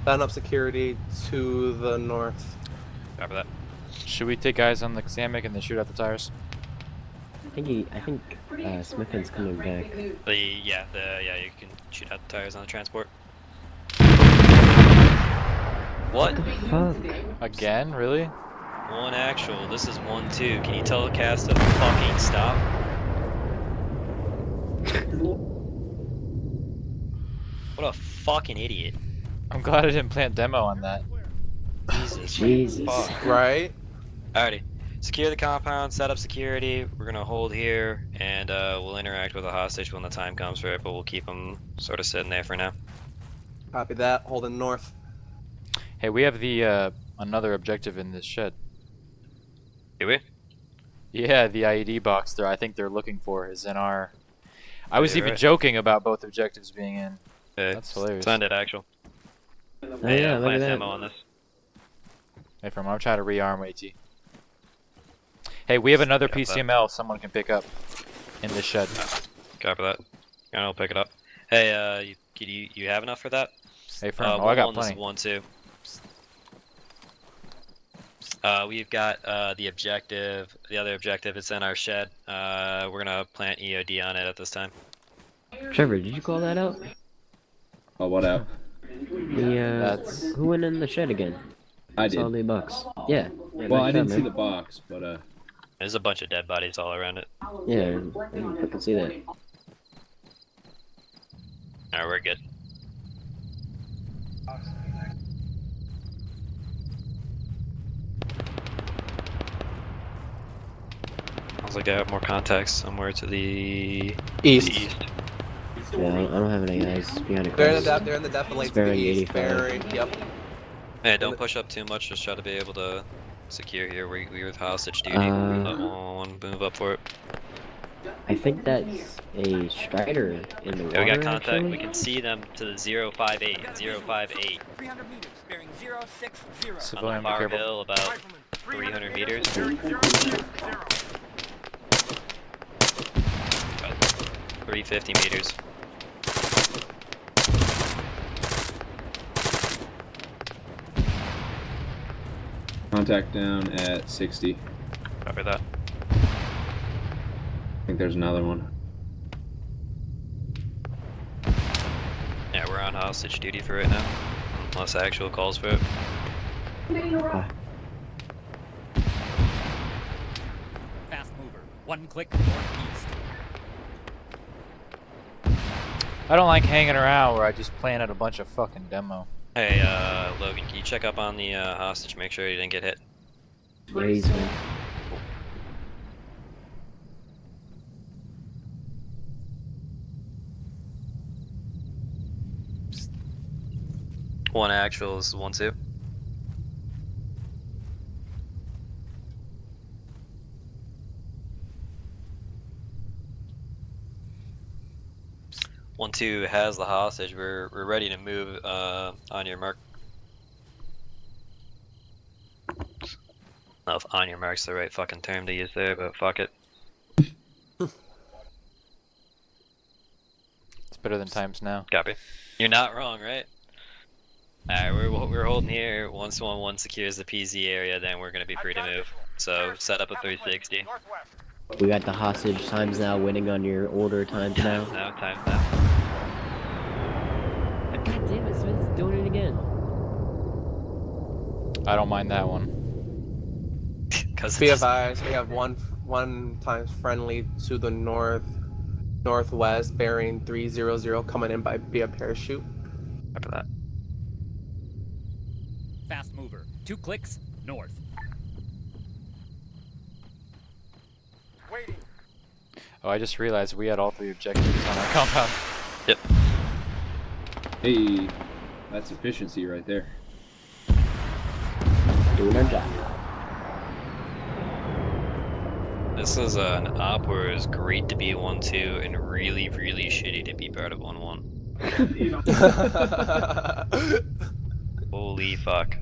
[SPEAKER 3] Setting up security to the north.
[SPEAKER 10] Copy that.
[SPEAKER 14] Should we take eyes on the Xamic and then shoot at the tires?
[SPEAKER 12] I think Smithon's coming back.
[SPEAKER 10] Yeah, you can shoot out the tires on the transport. What?
[SPEAKER 12] The fuck?
[SPEAKER 14] Again? Really?
[SPEAKER 10] One actual. This is 1-2. Can you telecast to fucking stop? What a fucking idiot.
[SPEAKER 14] I'm glad I didn't plant demo on that.
[SPEAKER 10] Jesus. Fuck.
[SPEAKER 3] Right?
[SPEAKER 10] Alrighty. Secure the compound, set up security. We're gonna hold here, and we'll interact with the hostage when the time comes for it, but we'll keep them sort of sitting there for now.
[SPEAKER 3] Copy that. Holding north.
[SPEAKER 14] Hey, we have the another objective in this shed.
[SPEAKER 10] Do we?
[SPEAKER 14] Yeah, the IED box there I think they're looking for is in our... I was even
[SPEAKER 10] right.
[SPEAKER 14] joking about both objectives being in.
[SPEAKER 10] Hey,
[SPEAKER 14] that's hilarious.
[SPEAKER 10] Send it, actual.
[SPEAKER 12] Oh yeah, look at
[SPEAKER 10] plant
[SPEAKER 12] that.
[SPEAKER 10] demo on this.
[SPEAKER 14] Hey, I'm trying to rearm AT. Hey, we have another
[SPEAKER 10] Copy
[SPEAKER 14] PCML someone can pick up in this shed.
[SPEAKER 10] Copy that. I'll pick it up. Hey, you have enough for that?
[SPEAKER 14] Hey, Firm. I got
[SPEAKER 10] This
[SPEAKER 14] plenty.
[SPEAKER 10] is 1-2. We've got the objective. The other objective is in our shed. We're gonna plant EOD on it at this time.
[SPEAKER 12] Trevor, did you call that out?
[SPEAKER 9] Oh, what out?
[SPEAKER 12] The who went in the shed again?
[SPEAKER 9] I did.
[SPEAKER 12] Saw the box. Yeah.
[SPEAKER 9] Well, I
[SPEAKER 12] nice
[SPEAKER 9] didn't
[SPEAKER 12] job,
[SPEAKER 9] see
[SPEAKER 12] man.
[SPEAKER 9] the box, but
[SPEAKER 10] There's a bunch of dead bodies all around it.
[SPEAKER 12] Yeah, I can see that.
[SPEAKER 10] Alright, we're good. Sounds like I have more contacts somewhere to the
[SPEAKER 3] East.
[SPEAKER 10] the east.
[SPEAKER 12] Yeah, I don't have any guys behind the
[SPEAKER 3] They're in
[SPEAKER 12] cross.
[SPEAKER 3] the definitely to the
[SPEAKER 12] Bearing
[SPEAKER 3] east.
[SPEAKER 12] 85.
[SPEAKER 3] Bearing, yep.
[SPEAKER 10] Hey, don't push up too much. Just try to be able to secure here. We're with hostage duty. Let one move up for it.
[SPEAKER 12] I think that's a Strider in the water.
[SPEAKER 10] Yeah, we got contact.
[SPEAKER 12] actually.
[SPEAKER 10] We can see them to the 058. 058.
[SPEAKER 4] 300 meters, bearing 060.
[SPEAKER 10] On the
[SPEAKER 14] Civilian, be
[SPEAKER 10] far
[SPEAKER 14] careful.
[SPEAKER 10] hill, about 300 meters. About 350 meters.
[SPEAKER 9] contact down at 60.
[SPEAKER 10] Copy that.
[SPEAKER 9] I think there's another one.
[SPEAKER 10] Yeah, we're on hostage duty for right now. Unless actual calls for it.
[SPEAKER 4] Fast mover. 1 click northeast.
[SPEAKER 14] I don't like hanging around where I just planted a bunch of fucking demo.
[SPEAKER 10] Hey, Logan, can you check up on the hostage? Make sure he didn't get hit.
[SPEAKER 12] Raise one.
[SPEAKER 10] One actual is 1-2. One two has the hostage. We're ready to move on your mark. I don't know if on your mark's the right fucking term to use there, but fuck it.
[SPEAKER 14] It's better than times now.
[SPEAKER 10] Copy. You're not wrong, right? Alright, we're holding here. Once 1-1 secures the PZ area, then we're gonna be free to move. So set up a 360.
[SPEAKER 12] We got the hostage times now winning on your order times now.
[SPEAKER 10] Times now.
[SPEAKER 12] God damn it, Smith is doing it again.
[SPEAKER 14] I don't mind that one.
[SPEAKER 3] Be advised, we have one times friendly to the northwest, bearing 300, coming in via parachute.
[SPEAKER 10] After that.
[SPEAKER 4] Fast mover. 2 clicks north.
[SPEAKER 14] Oh, I just realized we had all 3 objectives on our compound.
[SPEAKER 10] Yep.
[SPEAKER 9] Hey, that's efficiency right there.
[SPEAKER 12] Doing our job.
[SPEAKER 10] This is an op where it's great to be 1-2 and really, really shitty to be part of 1-1. Holy fuck.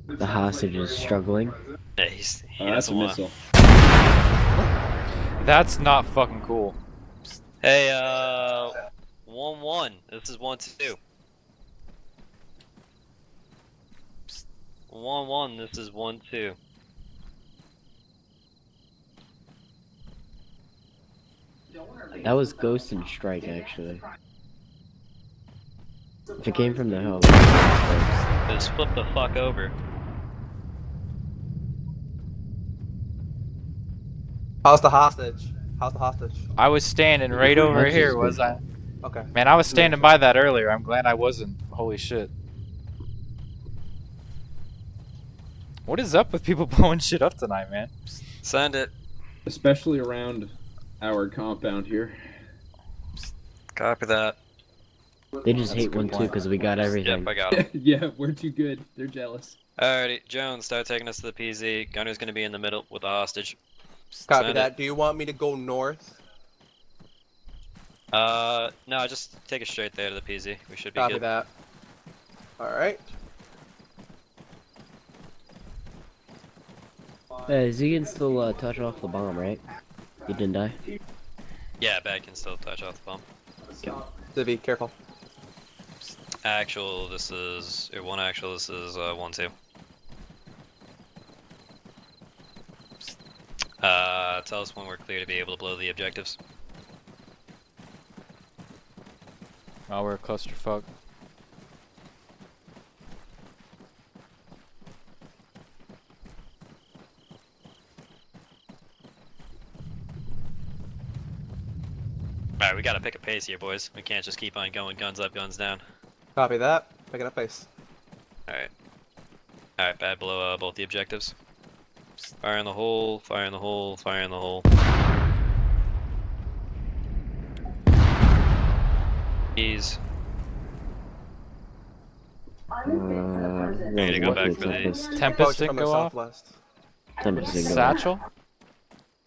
[SPEAKER 12] The hostage is struggling.
[SPEAKER 10] Yeah, he
[SPEAKER 9] That's a
[SPEAKER 10] doesn't wanna-
[SPEAKER 9] missile.
[SPEAKER 14] That's not fucking cool.
[SPEAKER 10] Hey, 1-1. This is 1-2. 1-1. This is 1-2.
[SPEAKER 12] That was Ghost and Strike, actually. If it came from the hell.
[SPEAKER 10] Just flip the fuck over.
[SPEAKER 3] How's the hostage? How's the hostage?
[SPEAKER 14] I was standing right over here, was I?
[SPEAKER 3] Okay.
[SPEAKER 14] Man, I was standing by that earlier. I'm glad I wasn't. Holy shit. What is up with people blowing shit up tonight, man?
[SPEAKER 10] Send it.
[SPEAKER 9] Especially around our compound here.
[SPEAKER 10] Copy that.
[SPEAKER 12] They just hate 1-2 because we got everything.
[SPEAKER 10] Yep, I got him.
[SPEAKER 9] Yeah, we're too good. They're jealous.
[SPEAKER 10] Alrighty, Jones, start taking us to the PZ. Gunner's gonna be in the middle with the hostage.
[SPEAKER 3] Copy
[SPEAKER 10] Send
[SPEAKER 3] that.
[SPEAKER 10] it.
[SPEAKER 3] Do you want me to go north?
[SPEAKER 10] No, just take it straight there to the PZ. We should be
[SPEAKER 3] Copy
[SPEAKER 10] good.
[SPEAKER 3] that. Alright.
[SPEAKER 12] Z can still touch off the bomb, right? He didn't die?
[SPEAKER 10] Yeah, Bad can still touch off the bomb.
[SPEAKER 3] Zivy, careful.
[SPEAKER 10] Actual, this is... Or 1 actual, this is 1-2. Tell us when we're clear to be able to blow the objectives.
[SPEAKER 14] Oh, we're a clusterfuck.
[SPEAKER 10] Alright, we gotta pick a pace here, boys. We can't just keep on going guns up, guns down.
[SPEAKER 3] Copy that. Picking up pace.
[SPEAKER 10] Alright. Alright, Bad, blow both the objectives. Fire in the hole, fire in the hole, fire in the hole. Ease. Ready to go back for the
[SPEAKER 14] Tempest didn't go off.
[SPEAKER 12] Tempest didn't go
[SPEAKER 14] Satchel.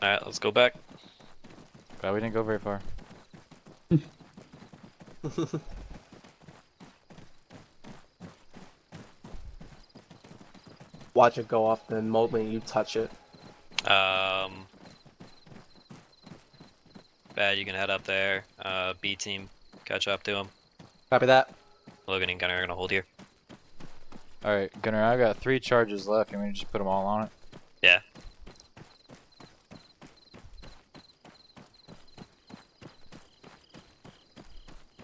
[SPEAKER 10] Alright, let's go back.
[SPEAKER 14] Glad we didn't go very far.
[SPEAKER 3] Watch it go off the moment you touch it.
[SPEAKER 10] Bad, you can head up there. B team, catch up to him.
[SPEAKER 3] Copy that.
[SPEAKER 10] Logan and Gunner are gonna hold here.
[SPEAKER 14] Alright, Gunner, I've got 3 charges left. You want me to just put them all on it?
[SPEAKER 10] Yeah.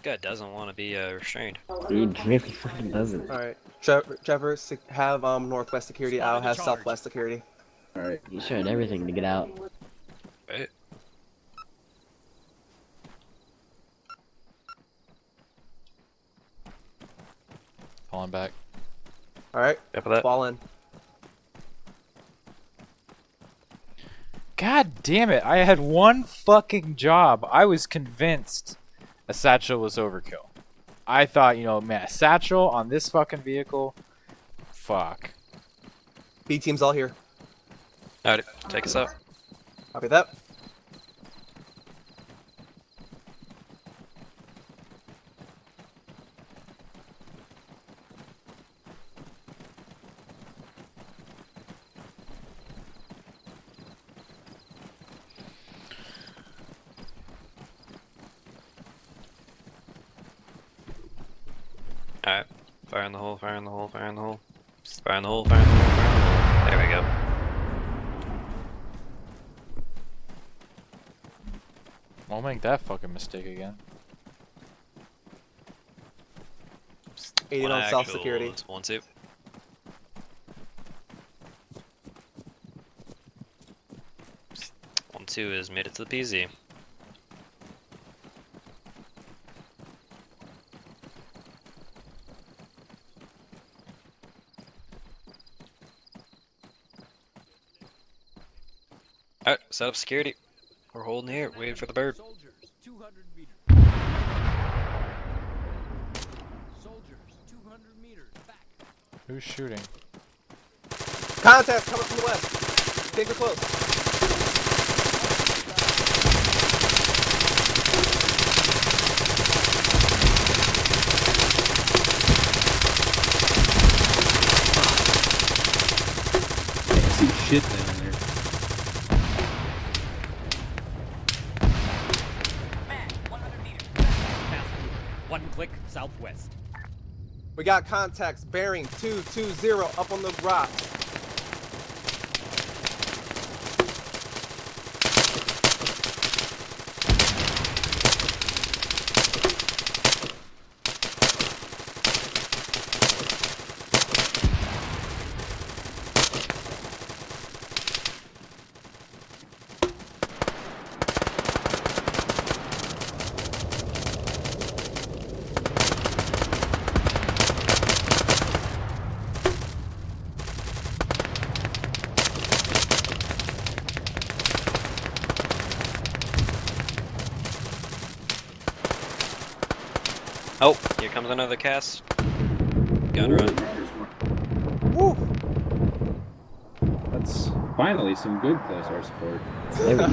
[SPEAKER 10] Guy doesn't want to be restrained.
[SPEAKER 12] He really fucking doesn't.
[SPEAKER 3] Alright. Trevor, have northwest security. I'll have southwest security.
[SPEAKER 9] Alright.
[SPEAKER 12] He's trying everything to get out.
[SPEAKER 10] Right.
[SPEAKER 14] Falling back.
[SPEAKER 3] Alright.
[SPEAKER 10] Yep, that.
[SPEAKER 3] Fall in.
[SPEAKER 14] God damn it, I had one fucking job. I was convinced a satchel was overkill. I thought, you know, man, a satchel on this fucking vehicle? Fuck.
[SPEAKER 3] B team's all here.
[SPEAKER 10] Alright, take us out.
[SPEAKER 3] Copy that.
[SPEAKER 10] Alright. Fire in the hole, fire in the hole, fire in the hole. Fire in the hole, fire in the hole, fire in the hole. There we go.
[SPEAKER 14] Won't make that fucking mistake again.
[SPEAKER 3] 80 on south security.
[SPEAKER 10] It's 1-2. One, 2 has made it to the PZ. Alright, set up security. We're holding here, waiting for the bird.
[SPEAKER 4] Soldiers, 200 meters. Soldiers, 200 meters. Back.
[SPEAKER 14] Who's shooting?
[SPEAKER 3] Contact coming from the west. Take it close.
[SPEAKER 9] I see shit down there.
[SPEAKER 4] click southwest.
[SPEAKER 3] We got contacts bearing 220 up on the rock.
[SPEAKER 10] Oh, here comes another cast. Gun run.
[SPEAKER 3] Woo!
[SPEAKER 9] That's finally some good close air support.
[SPEAKER 12] There we go.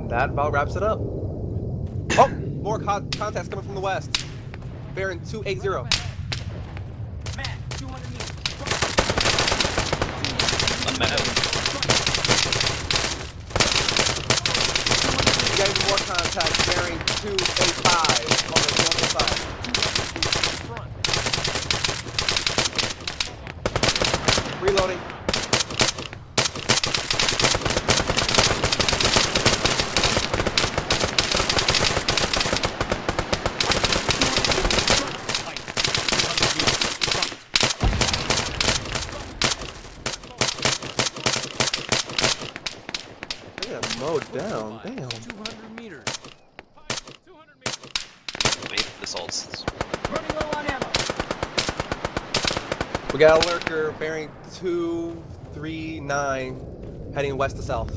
[SPEAKER 3] That about wraps it up. Oh, more contacts coming from the west. Bearing 280. We got even more contacts bearing 285 on the northern side. Reloading. Mowed down, damn.
[SPEAKER 4] 200 meters.
[SPEAKER 10] Wait, this holds.
[SPEAKER 4] Running low on ammo.
[SPEAKER 3] We got a lurker bearing 239 heading west to south.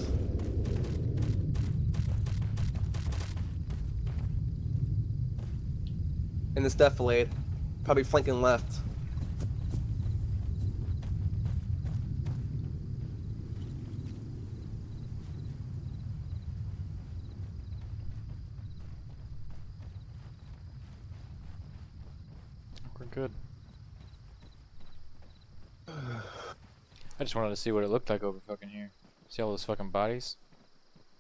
[SPEAKER 3] In this defilade, probably flanking left.
[SPEAKER 14] We're good. I just wanted to see what it looked like over fucking here. See all those fucking bodies?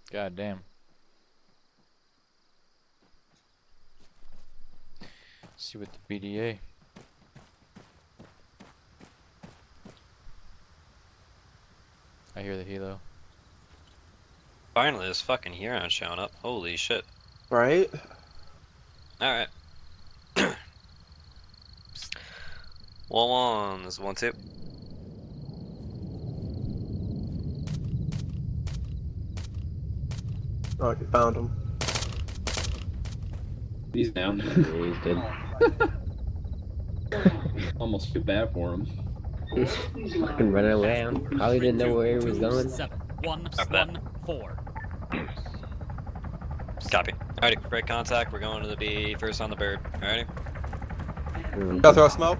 [SPEAKER 14] God damn. See what the BDA. I hear the helo.
[SPEAKER 10] Finally, this fucking Huron showing up. Holy shit.
[SPEAKER 3] Right?
[SPEAKER 10] Alright. 1-1, this is 1-2.
[SPEAKER 3] Oh, you found him.
[SPEAKER 9] He's down.
[SPEAKER 12] He's dead.
[SPEAKER 9] Almost feel bad for him.
[SPEAKER 12] He's fucking running around. Probably didn't know where he was going.
[SPEAKER 4] 7-1-1-4.
[SPEAKER 10] Copy. Alrighty, break contact. We're going to the B first on the bird. Alrighty?
[SPEAKER 3] Go throw smoke.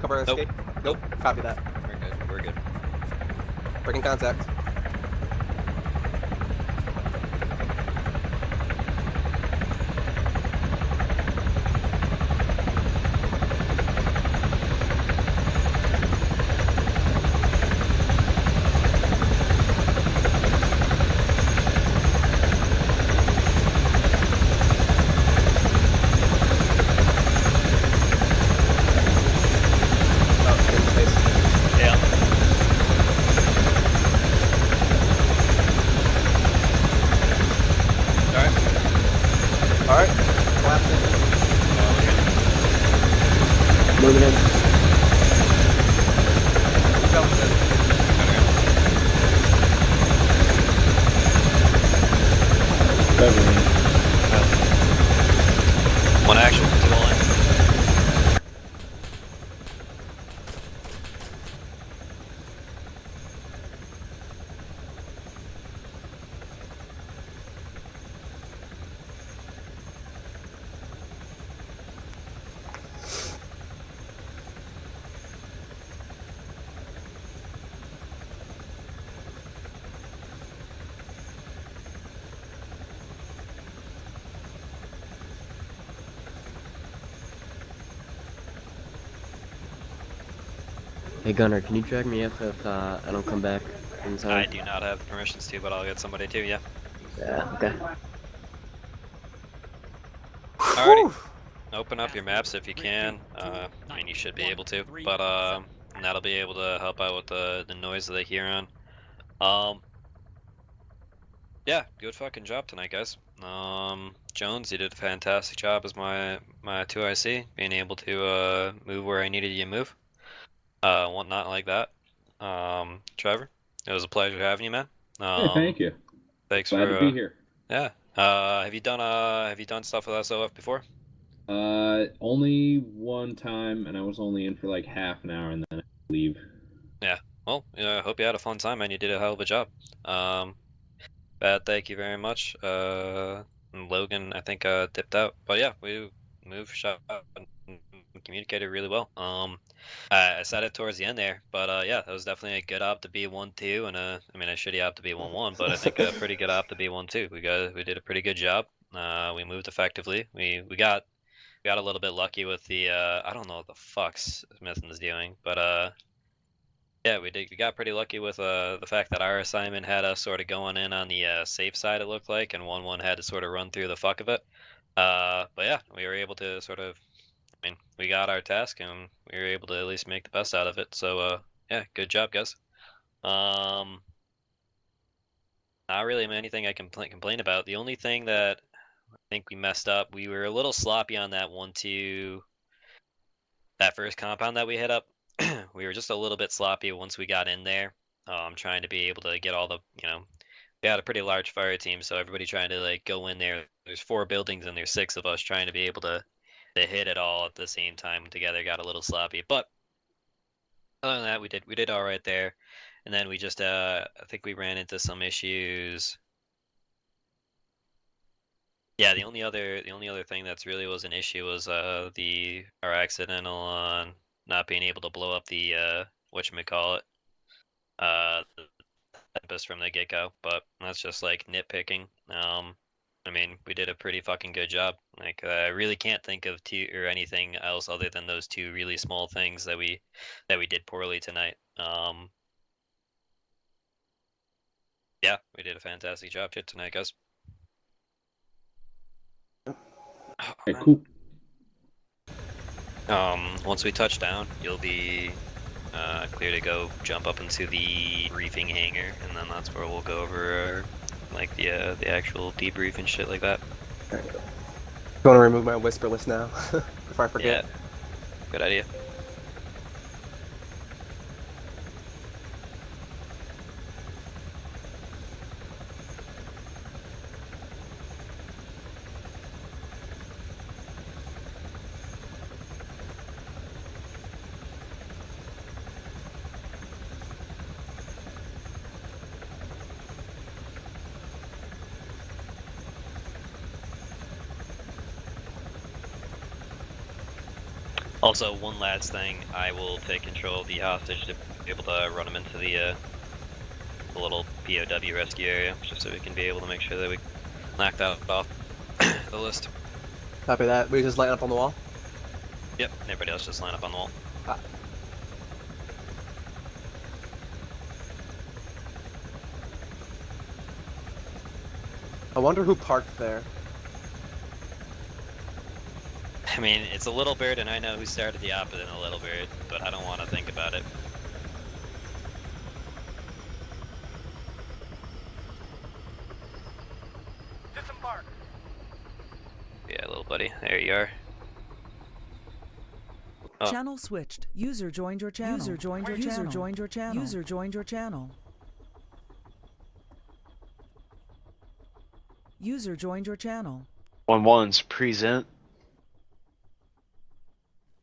[SPEAKER 3] Cover
[SPEAKER 10] Nope.
[SPEAKER 3] escape. Nope. Copy that.
[SPEAKER 10] We're good. We're good.
[SPEAKER 3] Breaking contact.
[SPEAKER 12] Moving in.
[SPEAKER 10] One action, 2 line.
[SPEAKER 12] Hey Gunner, can you drag me if I don't come back inside?
[SPEAKER 10] I do not have permissions to, but I'll get somebody to, yeah.
[SPEAKER 12] Yeah, okay.
[SPEAKER 10] Alrighty. Open up your maps if you can. I mean, you should be able to, but and that'll be able to help out with the noise that they hear on. Yeah, good fucking job tonight, guys. Jones, you did a fantastic job as my 2IC, being able to move where I needed you to move. Whatnot like that. Trevor, it was a pleasure having you, man.
[SPEAKER 9] Hey, thank you.
[SPEAKER 10] Thanks
[SPEAKER 9] Glad
[SPEAKER 10] for
[SPEAKER 9] to be here.
[SPEAKER 10] Yeah. Have you done stuff with SOF before?
[SPEAKER 9] Only one time, and I was only in for like half an hour, and then I leave.
[SPEAKER 10] Yeah. Well, I hope you had a fun time, man. You did a hell of a job. Bad, thank you very much. And Logan, I think, dipped out. But yeah, we moved, shot, and communicated really well. I said it towards the end there, but yeah, that was definitely a good op to be 1-2, and I mean, a shitty op to be 1-1, but I think a pretty good op to be 1-2. We did a pretty good job. We moved effectively. We got a little bit lucky with the I don't know what the fuck's Smithson's doing, but yeah, we got pretty lucky with the fact that our assignment had us sort of going in on the safe side, it looked like, and 1-1 had to sort of run through the fuck of it. But yeah, we were able to sort of, I mean, we got our task and we were able to at least make the best out of it. So yeah, good job, guys. Not really anything I can complain about. The only thing that I think we messed up, we were a little sloppy on that 1-2, that first compound that we hit up. We were just a little bit sloppy once we got in there. Trying to be able to get all the, we had a pretty large fire team, so everybody trying to like go in there. There's 4 buildings and there's 6 of us trying to be able to hit it all at the same time together. Got a little sloppy, but other than that, we did all right there. And then we just I think we ran into some issues. Yeah, the only other thing that's really was an issue was our accidental on not being able to blow up the whatchamacallit, the Tempest from the get-go, but that's just like nitpicking. I mean, we did a pretty fucking good job. Like, I really can't think of anything else other than those 2 really small things that we did poorly tonight. Yeah, we did a fantastic job tonight, guys.
[SPEAKER 9] Okay, cool.
[SPEAKER 10] Once we touch down, you'll be clear to go jump up into the briefing hangar, and then that's where we'll go over like the actual debrief and shit like that.
[SPEAKER 3] You want to remove my whisper list now before I forget?
[SPEAKER 10] Yeah, good idea. Also, one last thing, I will take control of the hostage to be able to run him into the little POW rescue area, just so we can be able to make sure that we knock that off the list.
[SPEAKER 3] Copy that. We just line up on the wall?
[SPEAKER 10] Yep, everybody else just line up on the wall.
[SPEAKER 3] I wonder who parked there.
[SPEAKER 10] I mean, it's a little bird, and I know who started the op in a little bird, but I don't want to think about it.
[SPEAKER 4] Disembark.
[SPEAKER 10] Yeah, little buddy, there you are. Oh.
[SPEAKER 6] Channel switched. User joined your channel. User joined your channel. User joined your channel. User joined your channel. User joined your channel.
[SPEAKER 13] 1-1's present.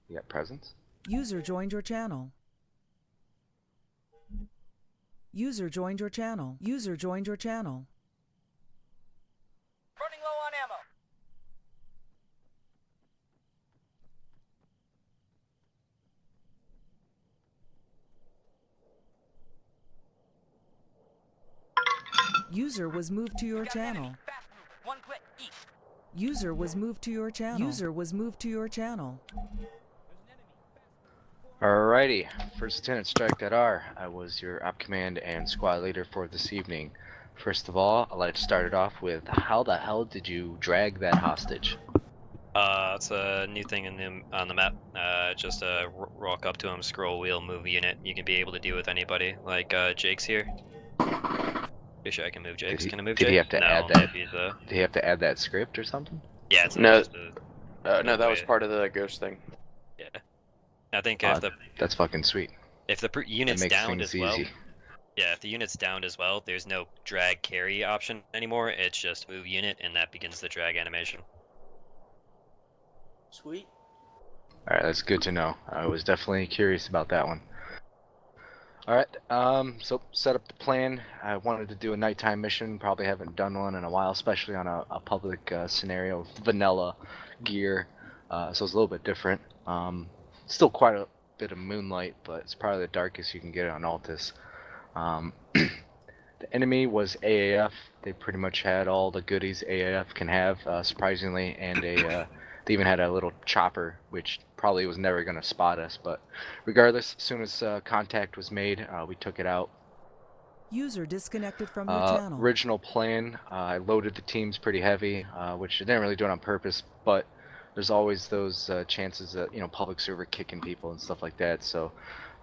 [SPEAKER 2] You got presents?
[SPEAKER 6] User joined your channel. User joined your channel. User joined your channel.
[SPEAKER 4] Running low on ammo.
[SPEAKER 6] User was moved to your channel.
[SPEAKER 4] One click east.
[SPEAKER 6] User was moved to your channel. User was moved to your channel.
[SPEAKER 2] Alrighty, First Lieutenant Strike R. I was your op command and squad leader for this evening. First of all, I'd like to start it off with, how the hell did you drag that hostage?
[SPEAKER 10] It's a new thing on the map. Just walk up to him, scroll wheel, move unit. You can be able to do with anybody. Like Jake's here. Pretty sure I can move Jake's. Can I move Jake?
[SPEAKER 2] Did he have to
[SPEAKER 10] no,
[SPEAKER 2] add that?
[SPEAKER 10] He's,
[SPEAKER 2] Did he have to add that script or something?
[SPEAKER 10] Yeah, it's
[SPEAKER 15] No,
[SPEAKER 10] just
[SPEAKER 15] no, that was part of the ghost thing.
[SPEAKER 10] Yeah, I think if
[SPEAKER 2] that's fucking sweet.
[SPEAKER 10] If the unit's
[SPEAKER 2] makes
[SPEAKER 10] downed
[SPEAKER 2] things
[SPEAKER 10] as well,
[SPEAKER 2] easy.
[SPEAKER 10] yeah, if the unit's downed as well, there's no drag carry option anymore. It's just move unit, and that begins the drag animation.
[SPEAKER 11] Sweet.
[SPEAKER 2] Alright, that's good to know. I was definitely curious about that one. Alright, so set up the plan. I wanted to do a nighttime mission. Probably haven't done one in a while, especially on a public scenario with vanilla gear. So it's a little bit different. Still quite a bit of moonlight, but it's probably the darkest you can get on Altus. The enemy was AAF. They pretty much had all the goodies AAF can have, surprisingly, and they even had a little chopper, which probably was never going to spot us, but regardless, as soon as contact was made, we took it out.
[SPEAKER 6] User disconnected from your channel.
[SPEAKER 2] Original plan, I loaded the teams pretty heavy, which I didn't really do it on purpose, but there's always those chances that, public server kicking people and stuff like that, so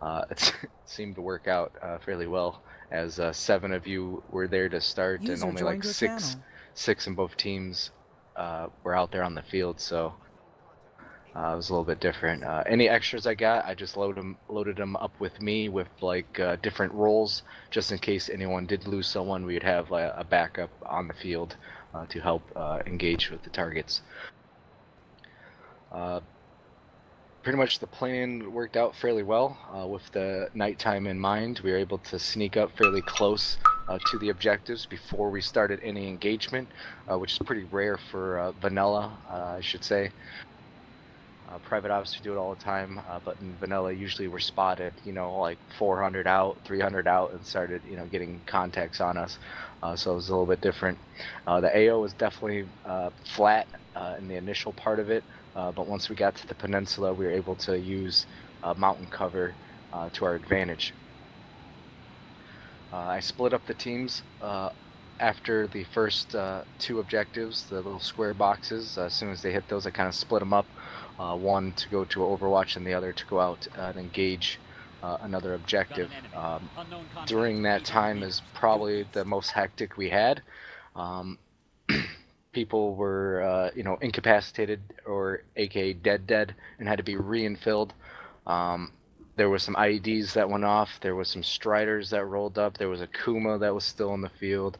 [SPEAKER 2] it seemed to work out fairly well, as 7 of you were there to start, and only like six in both teams were out there on the field, so it was a little bit different. Any extras I got, I just loaded them up with me with like different roles, just in case anyone did lose someone. We would have a backup on the field to help engage with the targets. Pretty much the plan worked out fairly well. With the nighttime in mind, we were able to sneak up fairly close to the objectives before we started any engagement, which is pretty rare for vanilla, I should say. Private ops do it all the time, but in vanilla usually we're spotted, like 400 out, 300 out, and started, getting contacts on us. So it was a little bit different. The AO was definitely flat in the initial part of it, but once we got to the peninsula, we were able to use mountain cover to our advantage. I split up the teams after the first 2 objectives, the little square boxes. As soon as they hit those, I kind of split them up. One to go to Overwatch and the other to go out and engage another objective. During that time is probably the most hectic we had. People were, incapacitated or aka dead, and had to be re-infilled. There were some IEDs that went off. There was some Striders that rolled up. There was a Kuma that was still in the field.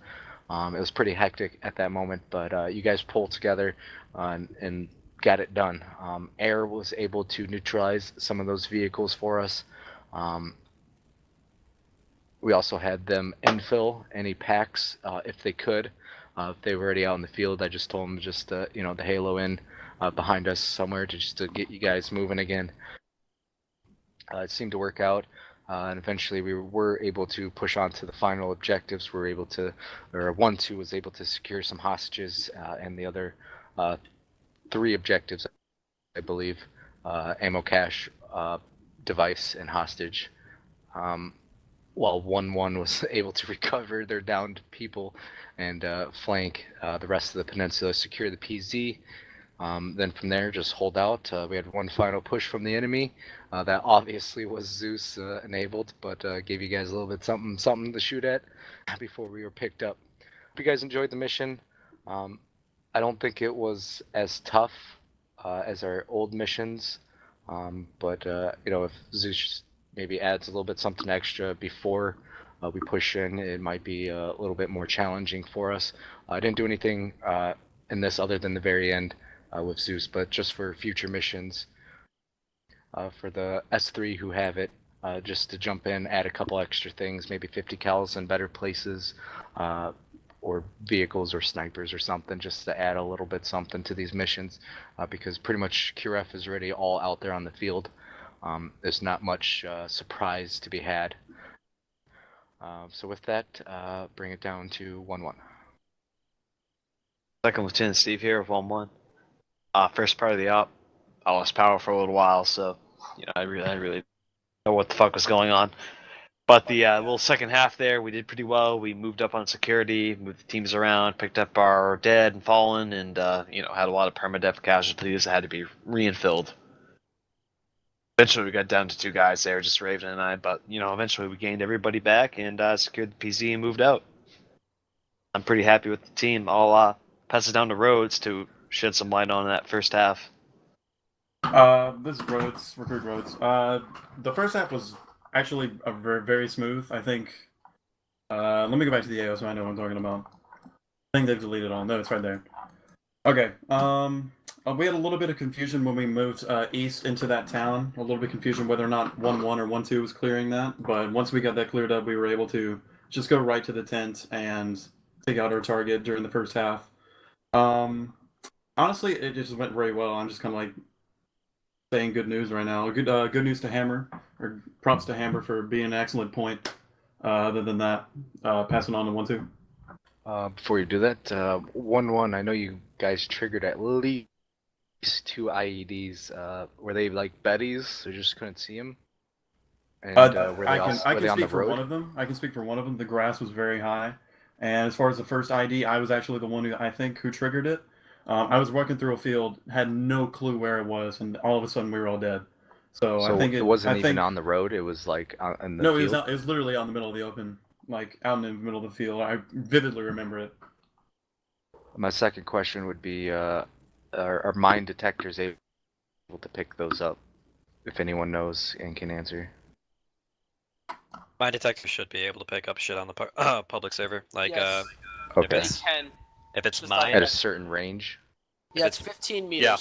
[SPEAKER 2] It was pretty hectic at that moment, but you guys pulled together and got it done. Air was able to neutralize some of those vehicles for us. We also had them infill any packs if they could. If they were already out in the field, I just told them just to, the halo in behind us somewhere to get you guys moving again. It seemed to work out, and eventually we were able to push on to the final objectives. We were able to, or 1-2 was able to secure some hostages, and the other 3 objectives, I believe, ammo cache, device, and hostage. While 1-1 was able to recover their downed people and flank the rest of the peninsula, secure the PZ. Then from there, just hold out. We had one final push from the enemy. That obviously was Zeus enabled, but gave you guys a little bit something to shoot at before we were picked up. Hope you guys enjoyed the mission. I don't think it was as tough as our old missions, but if Zeus maybe adds a little bit something extra before we push in, it might be a little bit more challenging for us. I didn't do anything in this other than the very end with Zeus, but just for future missions, for the S3 who have it, just to jump in, add a couple extra things, maybe 50 cals in better places, or vehicles or snipers or something, just to add a little bit something to these missions, because pretty much QRF is already all out there on the field. There's not much surprise to be had. So with that, bring it down to 1-1.
[SPEAKER 13] Second Lieutenant Steve here with 1-1. First part of the op, I lost power for a little while, so I really know what the fuck was going on. But the little second half there, we did pretty well. We moved up on security, moved the teams around, picked up our dead and fallen, and had a lot of permadeath casualties that had to be reinfilled. Eventually, we got down to 2 guys there, just Raven and I. But eventually, we gained everybody back and secured the PZ and moved out. I'm pretty happy with the team. I'll pass it down to Rhodes to shed some light on that first half.
[SPEAKER 16] This is Rhodes, Recruit Rhodes. The first half was actually very, very smooth. I think. Let me go back to the AO so I know what I'm talking about. I think they've deleted all. No, it's right there. Okay. We had a little bit of confusion when we moved east into that town. A little bit of confusion whether or not 1-1 or 1-2 was clearing that. But once we got that cleared up, we were able to just go right to the tent and take out our target during the first half. Honestly, it just went very well. I'm just kind of like saying good news right now. Good news to Hammer, or props to Hammer for being an excellent point. Other than that, passing on to 1-2.
[SPEAKER 2] Before you do that, 1-1, I know you guys triggered at least 2 IEDs. Were they like Betty's, so you just couldn't see them? And were they on the road?
[SPEAKER 16] One of them. I can speak for one of them. The grass was very high. And as far as the first ID, I was actually the one who triggered it. I was walking through a field, had no clue where it was, and all of a sudden we were all dead. So I think
[SPEAKER 2] it wasn't even on the road. It was like in the field?
[SPEAKER 16] It was literally out in the middle of the open, like out in the middle of the field. I vividly remember it.
[SPEAKER 2] My second question would be, are mine detectors able to pick those up? If anyone knows and can answer.
[SPEAKER 10] My detector should be able to pick up shit on the public server. Like,
[SPEAKER 17] yes.
[SPEAKER 2] Okay.
[SPEAKER 10] If it's
[SPEAKER 17] Just
[SPEAKER 10] mine
[SPEAKER 2] at a certain range.
[SPEAKER 17] Yeah, it's 15 meters.
[SPEAKER 7] Yeah.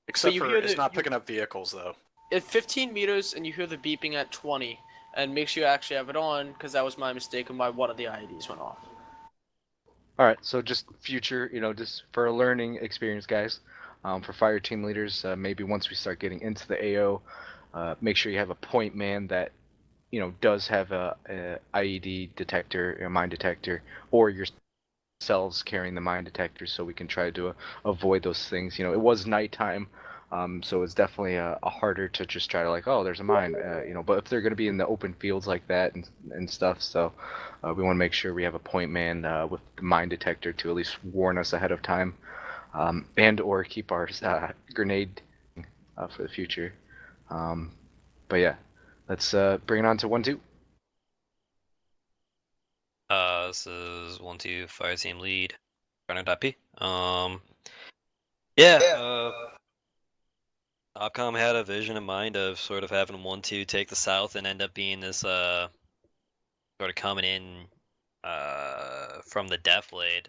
[SPEAKER 7] Except
[SPEAKER 17] you
[SPEAKER 7] for
[SPEAKER 17] hear
[SPEAKER 7] it's
[SPEAKER 17] the-
[SPEAKER 7] not picking up vehicles though.
[SPEAKER 17] At 15 meters, and you hear the beeping at 20, and make sure you actually have it on, because that was my mistake and why one of the IEDs went off.
[SPEAKER 2] Alright, so just future, just for a learning experience, guys. For fire team leaders, maybe once we start getting into the AO, make sure you have a point man that does have a IED detector, a mine detector, or yourselves carrying the mine detector, so we can try to avoid those things. It was nighttime, so it's definitely a harder to just try to like, oh, there's a mine, But if they're going to be in the open fields like that and stuff, so we want to make sure we have a point man with the mine detector to at least warn us ahead of time, and or keep our grenade for the future. But yeah. Let's bring it on to 1-2.
[SPEAKER 10] This is 1-2 fire team lead, Runner.p. Opcom had a vision in mind of sort of having 1-2 take the south and end up being this sort of coming in from the def lane.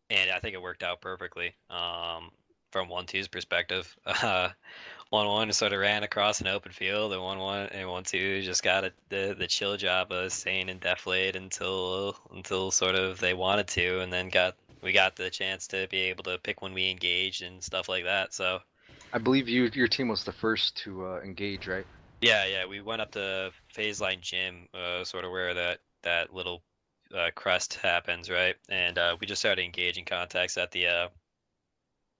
[SPEAKER 10] And I think it worked out perfectly from 1-2's perspective. 1-1 sort of ran across an open field, and 1-1 and 1-2 just got the chill job of staying in deflate until sort of they wanted to, and then we got the chance to be able to pick when we engaged and stuff like that. So
[SPEAKER 2] I believe your team was the first to engage, right?
[SPEAKER 10] Yeah, we went up to phase line gym, sort of where that little crest happens, right? And we just started engaging contacts at the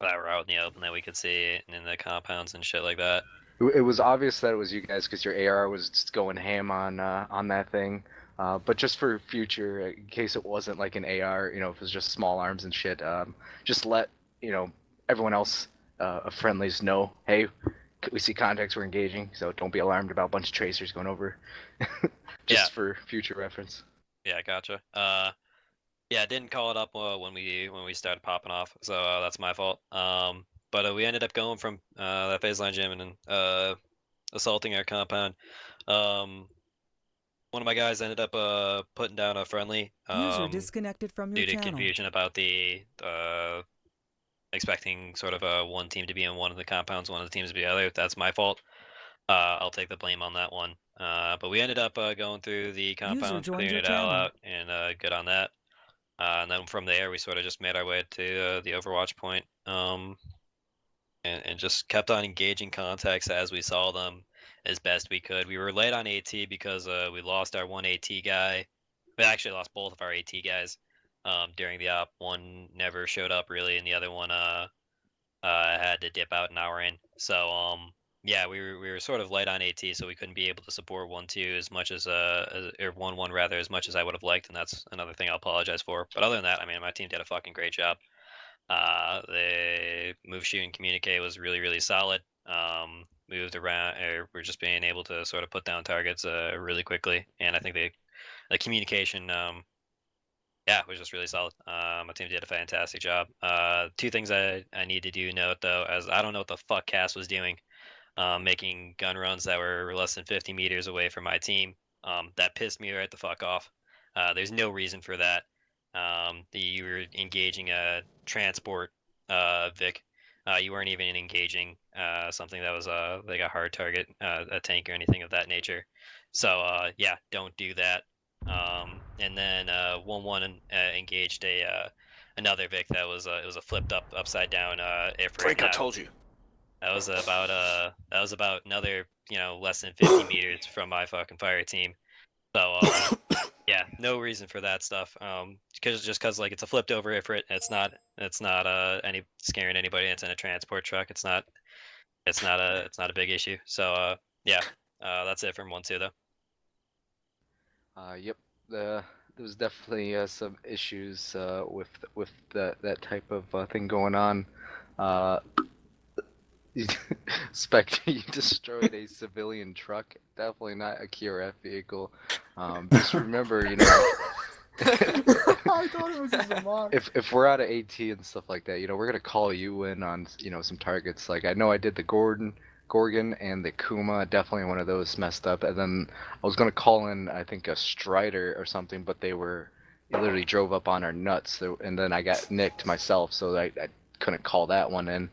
[SPEAKER 10] that were out in the open that we could see in the compounds and shit like that.
[SPEAKER 2] It was obvious that it was you guys because your AR was just going ham on that thing. But just for future, in case it wasn't like an AR, if it was just small arms and shit, just let everyone else friendlies know, hey, we see contacts, we're engaging, so don't be alarmed about a bunch of tracers going over. Just for future reference.
[SPEAKER 10] Yeah, gotcha. Yeah, I didn't call it up when we started popping off, so that's my fault. But we ended up going from that phase line gym and then assaulting our compound. One of my guys ended up putting down a friendly
[SPEAKER 6] User disconnected from your
[SPEAKER 10] due to
[SPEAKER 6] channel.
[SPEAKER 10] confusion about the expecting sort of one team to be in one of the compounds, one of the teams to be the other. That's my fault. I'll take the blame on that one. But we ended up going through the compound, clearing it all out, and good on that. And then from there, we sort of just made our way to the Overwatch point, and just kept on engaging contacts as we saw them as best we could. We were late on AT because we lost our one AT guy. We actually lost both of our AT guys during the op. One never showed up really, and the other one had to dip out an hour in. So yeah, we were sort of light on AT, so we couldn't be able to support 1-2 as much as or 1-1 rather as much as I would have liked, and that's another thing I'll apologize for. But other than that, I mean, my team did a fucking great job. The move, shoot, and communicate was really solid. Moved around, or we're just being able to sort of put down targets really quickly, and I think the communication, yeah, was just really solid. My team did a fantastic job. Two things I need to do note though, as I don't know what the fuck Cass was doing, making gun runs that were less than 50 meters away from my team. That pissed me right the fuck off. There's no reason for that. You were engaging a transport, Vic. You weren't even engaging something that was like a hard target, a tank or anything of that nature. So yeah, don't do that. And then 1-1 engaged another Vic that was it was a flipped up upside down airframe.
[SPEAKER 7] Frank, I told you.
[SPEAKER 10] That was about another, you know, less than 50 meters from my fucking fire team. So yeah, no reason for that stuff. Because like it's a flipped over Ifrit. It's not any scaring anybody. It's in a transport truck. It's not a big issue. So yeah, that's it from 1-2 though.
[SPEAKER 2] Yep. There was definitely some issues with that type of thing going on. Spectre, you destroyed a civilian truck. Definitely not a QRF vehicle. Just remember, you know,
[SPEAKER 5] I thought it was just a mock.
[SPEAKER 2] if we're out of AT and stuff like that, you know, we're gonna call you in on, you know, some targets. Like I know I did the Gorgon and the Kuma. Definitely one of those messed up. And then I was gonna call in, I think, a Strider or something, but they literally drove up on our nuts. So, and then I got nicked myself, so I couldn't call that one in.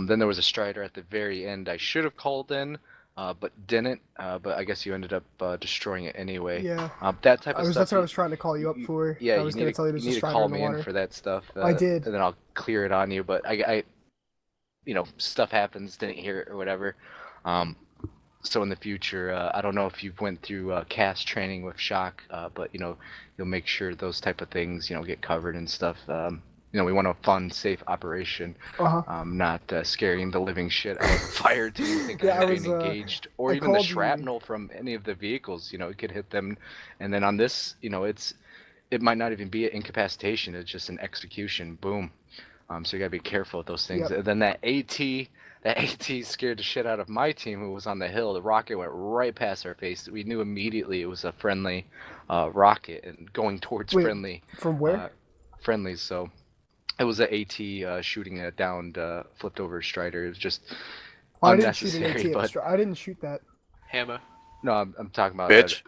[SPEAKER 2] Then there was a Strider at the very end I should have called in, but didn't. But I guess you ended up destroying it anyway.
[SPEAKER 5] Yeah.
[SPEAKER 2] That type of stuff.
[SPEAKER 5] That's what I was trying to call you up for.
[SPEAKER 2] Yeah,
[SPEAKER 5] I was going to tell you
[SPEAKER 2] you need to call me in for that stuff.
[SPEAKER 5] I did.
[SPEAKER 2] And then I'll clear it on you. But I you know, stuff happens, didn't hear it or whatever. So in the future, I don't know if you went through cast training with Shock, but you know, you'll make sure those type of things, you know, get covered and stuff. You know, we want a fun, safe operation, not scaring the living shit out of the fire team thinking they're being engaged, or even the shrapnel from any of the vehicles. You know, it could hit them, and then on this, you know, it might not even be an incapacitation. It's just an execution. Boom. So you gotta be careful with those things.
[SPEAKER 5] Yep.
[SPEAKER 2] And then that AT scared the shit out of my team who was on the hill. The rocket went right past our face. We knew immediately it was a friendly rocket and going towards friendly.
[SPEAKER 5] From where?
[SPEAKER 2] Friendlies. So. It was an AT shooting a downed, flipped over Strider. It was just unnecessary.
[SPEAKER 5] I didn't shoot an AT. I didn't shoot that.
[SPEAKER 15] Hammer.
[SPEAKER 2] No, I'm talking about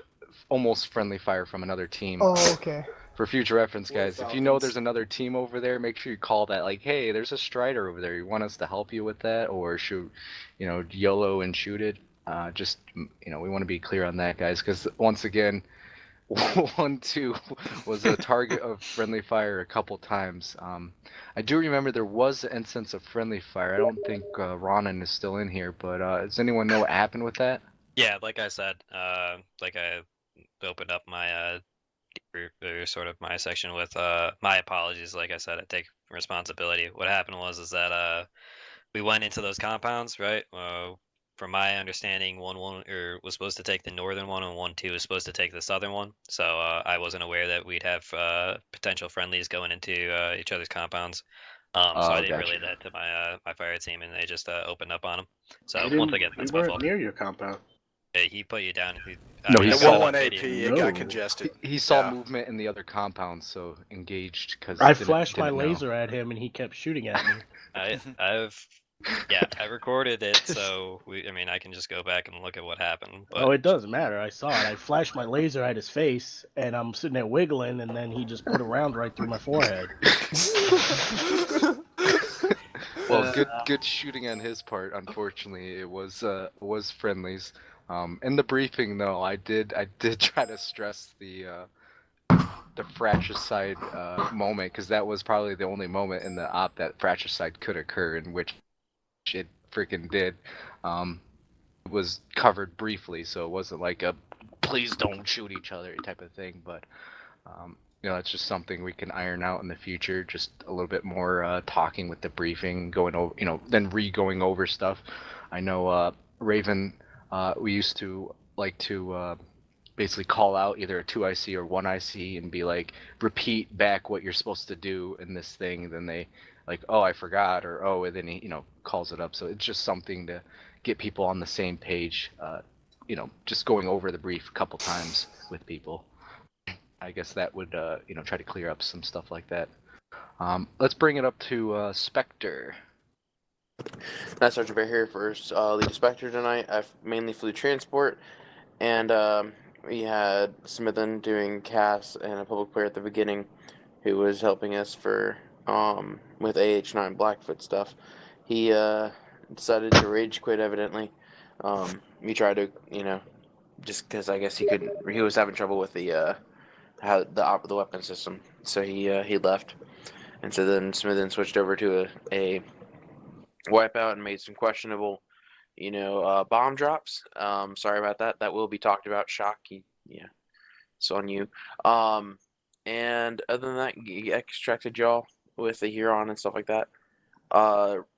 [SPEAKER 2] almost friendly fire from another team.
[SPEAKER 5] Oh, okay.
[SPEAKER 2] For future reference, guys, if you know there's another team over there, make sure you call that. Like, hey, there's a Strider over there. You want us to help you with that, or shoot, you know, YOLO and shoot it? Just, you know, we want to be clear on that, guys, because once again. 1-2 was a target of friendly fire a couple times. I do remember there was an instance of friendly fire. I don't think Ronan is still in here, but does anyone know what happened with that?
[SPEAKER 10] Yeah, like I said, like I opened up my sort of my section with my apologies. Like I said, I take responsibility. What happened was that we went into those compounds, right? From my understanding, 1-1 was supposed to take the northern one, and 1-2 was supposed to take the southern one. So I wasn't aware that we'd have potential friendlies going into each other's compounds. So I didn't relay that to my fire team, and they just opened up on them. So once again, that's my fault.
[SPEAKER 7] Near your compound.
[SPEAKER 10] Hey, he put you down.
[SPEAKER 2] No, he saw
[SPEAKER 7] 1 AP. It got congested.
[SPEAKER 2] He saw movement in the other compounds, so engaged. Because
[SPEAKER 18] I flashed my laser at him, and he kept shooting at me.
[SPEAKER 10] I recorded it, so I can just go back and look at what happened. But...
[SPEAKER 18] Oh, it doesn't matter. I saw it. I flashed my laser at his face, and I'm sitting there wiggling, and then he just put a round right through my forehead.
[SPEAKER 2] Well, good shooting on his part. Unfortunately, it was friendlies. In the briefing, though, I did try to stress the fratricide moment, because that was probably the only moment in the op that fratricide could occur, in which it freaking did. It was covered briefly, so it wasn't like a please don't shoot each other type of thing, but you know, it's just something we can iron out in the future. Just a little bit more talking with the briefing, going over, you know, then going over stuff. I know Raven, we used to like to basically call out either a 2IC or 1IC and be like, repeat back what you're supposed to do in this thing. Then they like, oh, I forgot, or oh, and then he, calls it up. So it's just something to get people on the same page. Just going over the brief a couple times with people. I guess that would, try to clear up some stuff like that. Let's bring it up to Spectre.
[SPEAKER 15] Matt Sergeant Bear here for lead Spectre tonight. I mainly flew transport, and we had Smithen doing CAS and a public player at the beginning who was helping us for with AH9 Blackfoot stuff. He decided to rage quit, evidently. We tried to, just because I guess he was having trouble with the weapon system, so he left. And so then Smithen switched over to a wipeout and made some questionable, bomb drops. Sorry about that. That will be talked about. Shock, it's on you. And other than that, he extracted y'all with the Huron and stuff like that.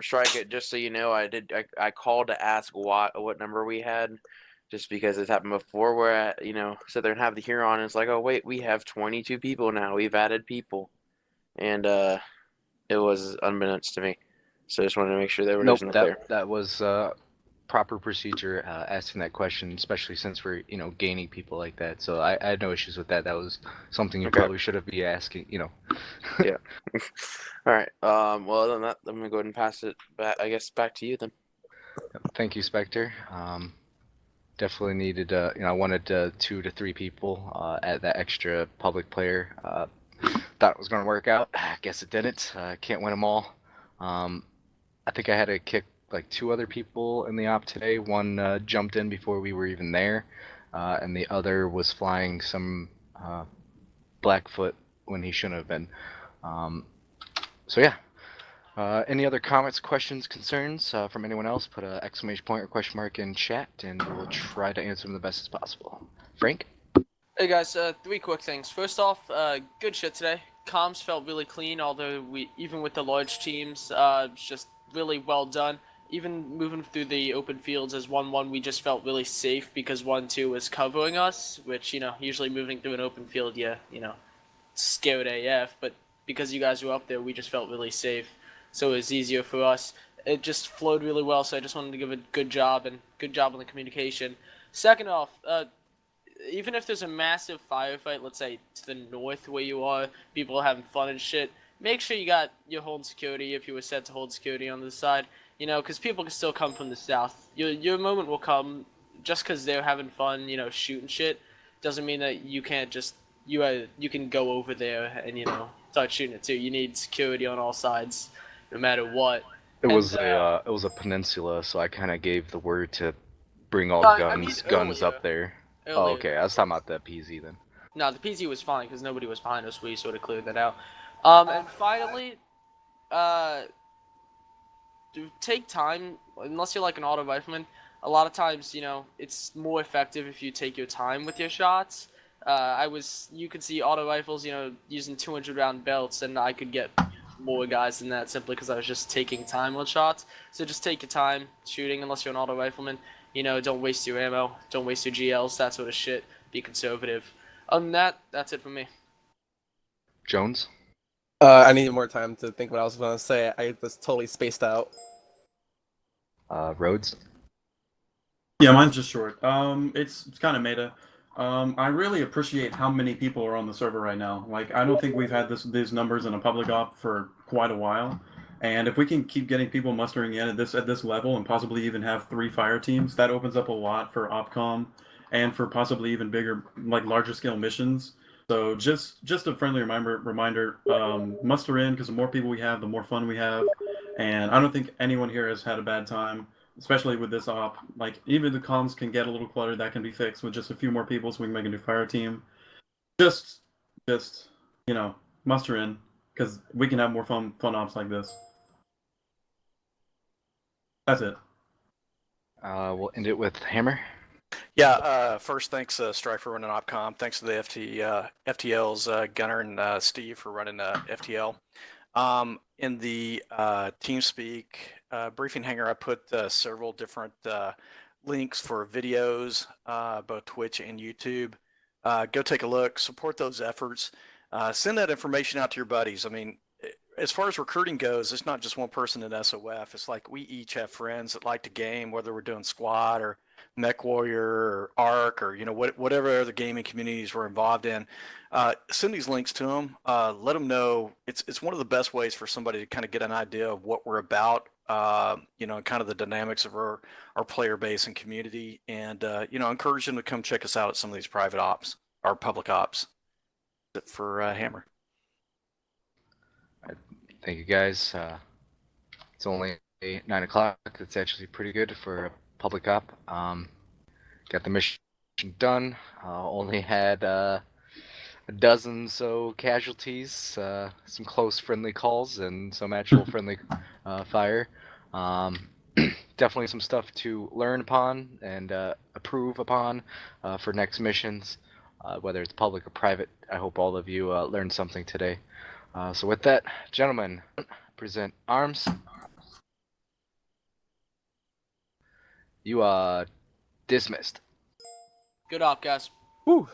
[SPEAKER 15] Strike it, just so you know, I called to ask what number we had, just because it's happened before where sit there and have the Huron and it's like, oh wait, we have 22 people now, we've added people, and it was unbeknownst to me, so I just wanted to make sure they were clear.
[SPEAKER 2] That was proper procedure, asking that question, especially since we're gaining people like that. So I had no issues with that. That was something you probably should have been asking. Yeah.
[SPEAKER 15] All right. Well, other than that, I'm gonna go ahead and pass it back. I guess back to you then.
[SPEAKER 2] Thank you, Spectre. Definitely needed. I wanted 2 to 3 people at that extra public player. Thought it was gonna work out. I guess it didn't. Can't win them all. I think I had to kick like 2 other people in the op today. One jumped in before we were even there, and the other was flying some Blackfoot when he shouldn't have been. So yeah. Any other comments, questions, concerns from anyone else? Put an exclamation point or question mark in chat, and we'll try to answer them the best as possible. Frank?
[SPEAKER 17] Hey guys, 3 quick things. First off, good shit today. Comms felt really clean, although even with the large teams, it's just really well done. Even moving through the open fields as 1-1, we just felt really safe because 1-2 was covering us, which, usually moving through an open field, scared AF, but because you guys were up there, we just felt really safe, so it was easier for us. It just flowed really well, so I just wanted to give a good job on the communication. Second off, even if there's a massive firefight, let's say to the north where you are, people are having fun and shit, make sure you got your hold security if you were set to hold security on the side, because people can still come from the south. Your moment will come. Just because they're having fun, shooting shit, doesn't mean that you can't just, you can go over there and, start shooting it too. You need security on all sides, no matter what.
[SPEAKER 2] It was a peninsula, so I kind of gave the word to bring all the guns up there. Earlier. Oh, okay. I was talking about the PZ then.
[SPEAKER 17] No, the PZ was fine because nobody was behind us. We sort of cleared that out. And finally, take time, unless you're like an auto rifleman. A lot of times, it's more effective if you take your time with your shots. You could see auto rifles, using 200 round belts, and I could get more guys than that simply because I was just taking time with shots. So just take your time shooting unless you're an auto rifleman. Don't waste your ammo, don't waste your GLs, that sort of shit. Be conservative. Other than that, that's it for me.
[SPEAKER 2] Jones?
[SPEAKER 3] I needed more time to think what I was going to say. I was totally spaced out.
[SPEAKER 2] Rhodes?
[SPEAKER 16] Yeah, mine's just short. It's kind of meta. I really appreciate how many people are on the server right now. Like, I don't think we've had these numbers in a public op for quite a while. And if we can keep getting people mustering in at this level and possibly even have 3 fire teams, that opens up a lot for OPCOM and for possibly even bigger, like larger scale missions. So just a friendly reminder, muster in, because the more people we have, the more fun we have. And I don't think anyone here has had a bad time, especially with this op. Like, even the comms can get a little cluttered, that can be fixed with just a few more people so we can make a new fire team. Just muster in, because we can have more fun ops like this. That's it.
[SPEAKER 2] We'll end it with Hammer.
[SPEAKER 7] Yeah, first, thanks, Strike, for running OpCom. Thanks to the FTLs, Gunner and Steve, for running FTL. In the TeamSpeak briefing hangar, I put several different links for videos, both Twitch and YouTube. Go take a look, support those efforts. Send that information out to your buddies. I mean, as far as recruiting goes, it's not just one person in SOF. It's like we each have friends that like to game, whether we're doing squad or Mech Warrior or Arc or whatever other gaming communities we're involved in. Send these links to them. Let them know. It's one of the best ways for somebody to kind of get an idea of what we're about. And kind of the dynamics of our player base and community, and encourage them to come check us out at some of these private ops or public ops. For Hammer.
[SPEAKER 2] Thank you, guys. It's only 9 o'clock. It's actually pretty good for a public op. Got the mission done. Only had a dozen so casualties, some close friendly calls, and some actual friendly fire. Definitely some stuff to learn upon and approve upon for next missions, whether it's public or private. I hope all of you learned something today. So with that, gentlemen, present arms. You are dismissed.
[SPEAKER 17] Good op, guys.
[SPEAKER 3] Woo.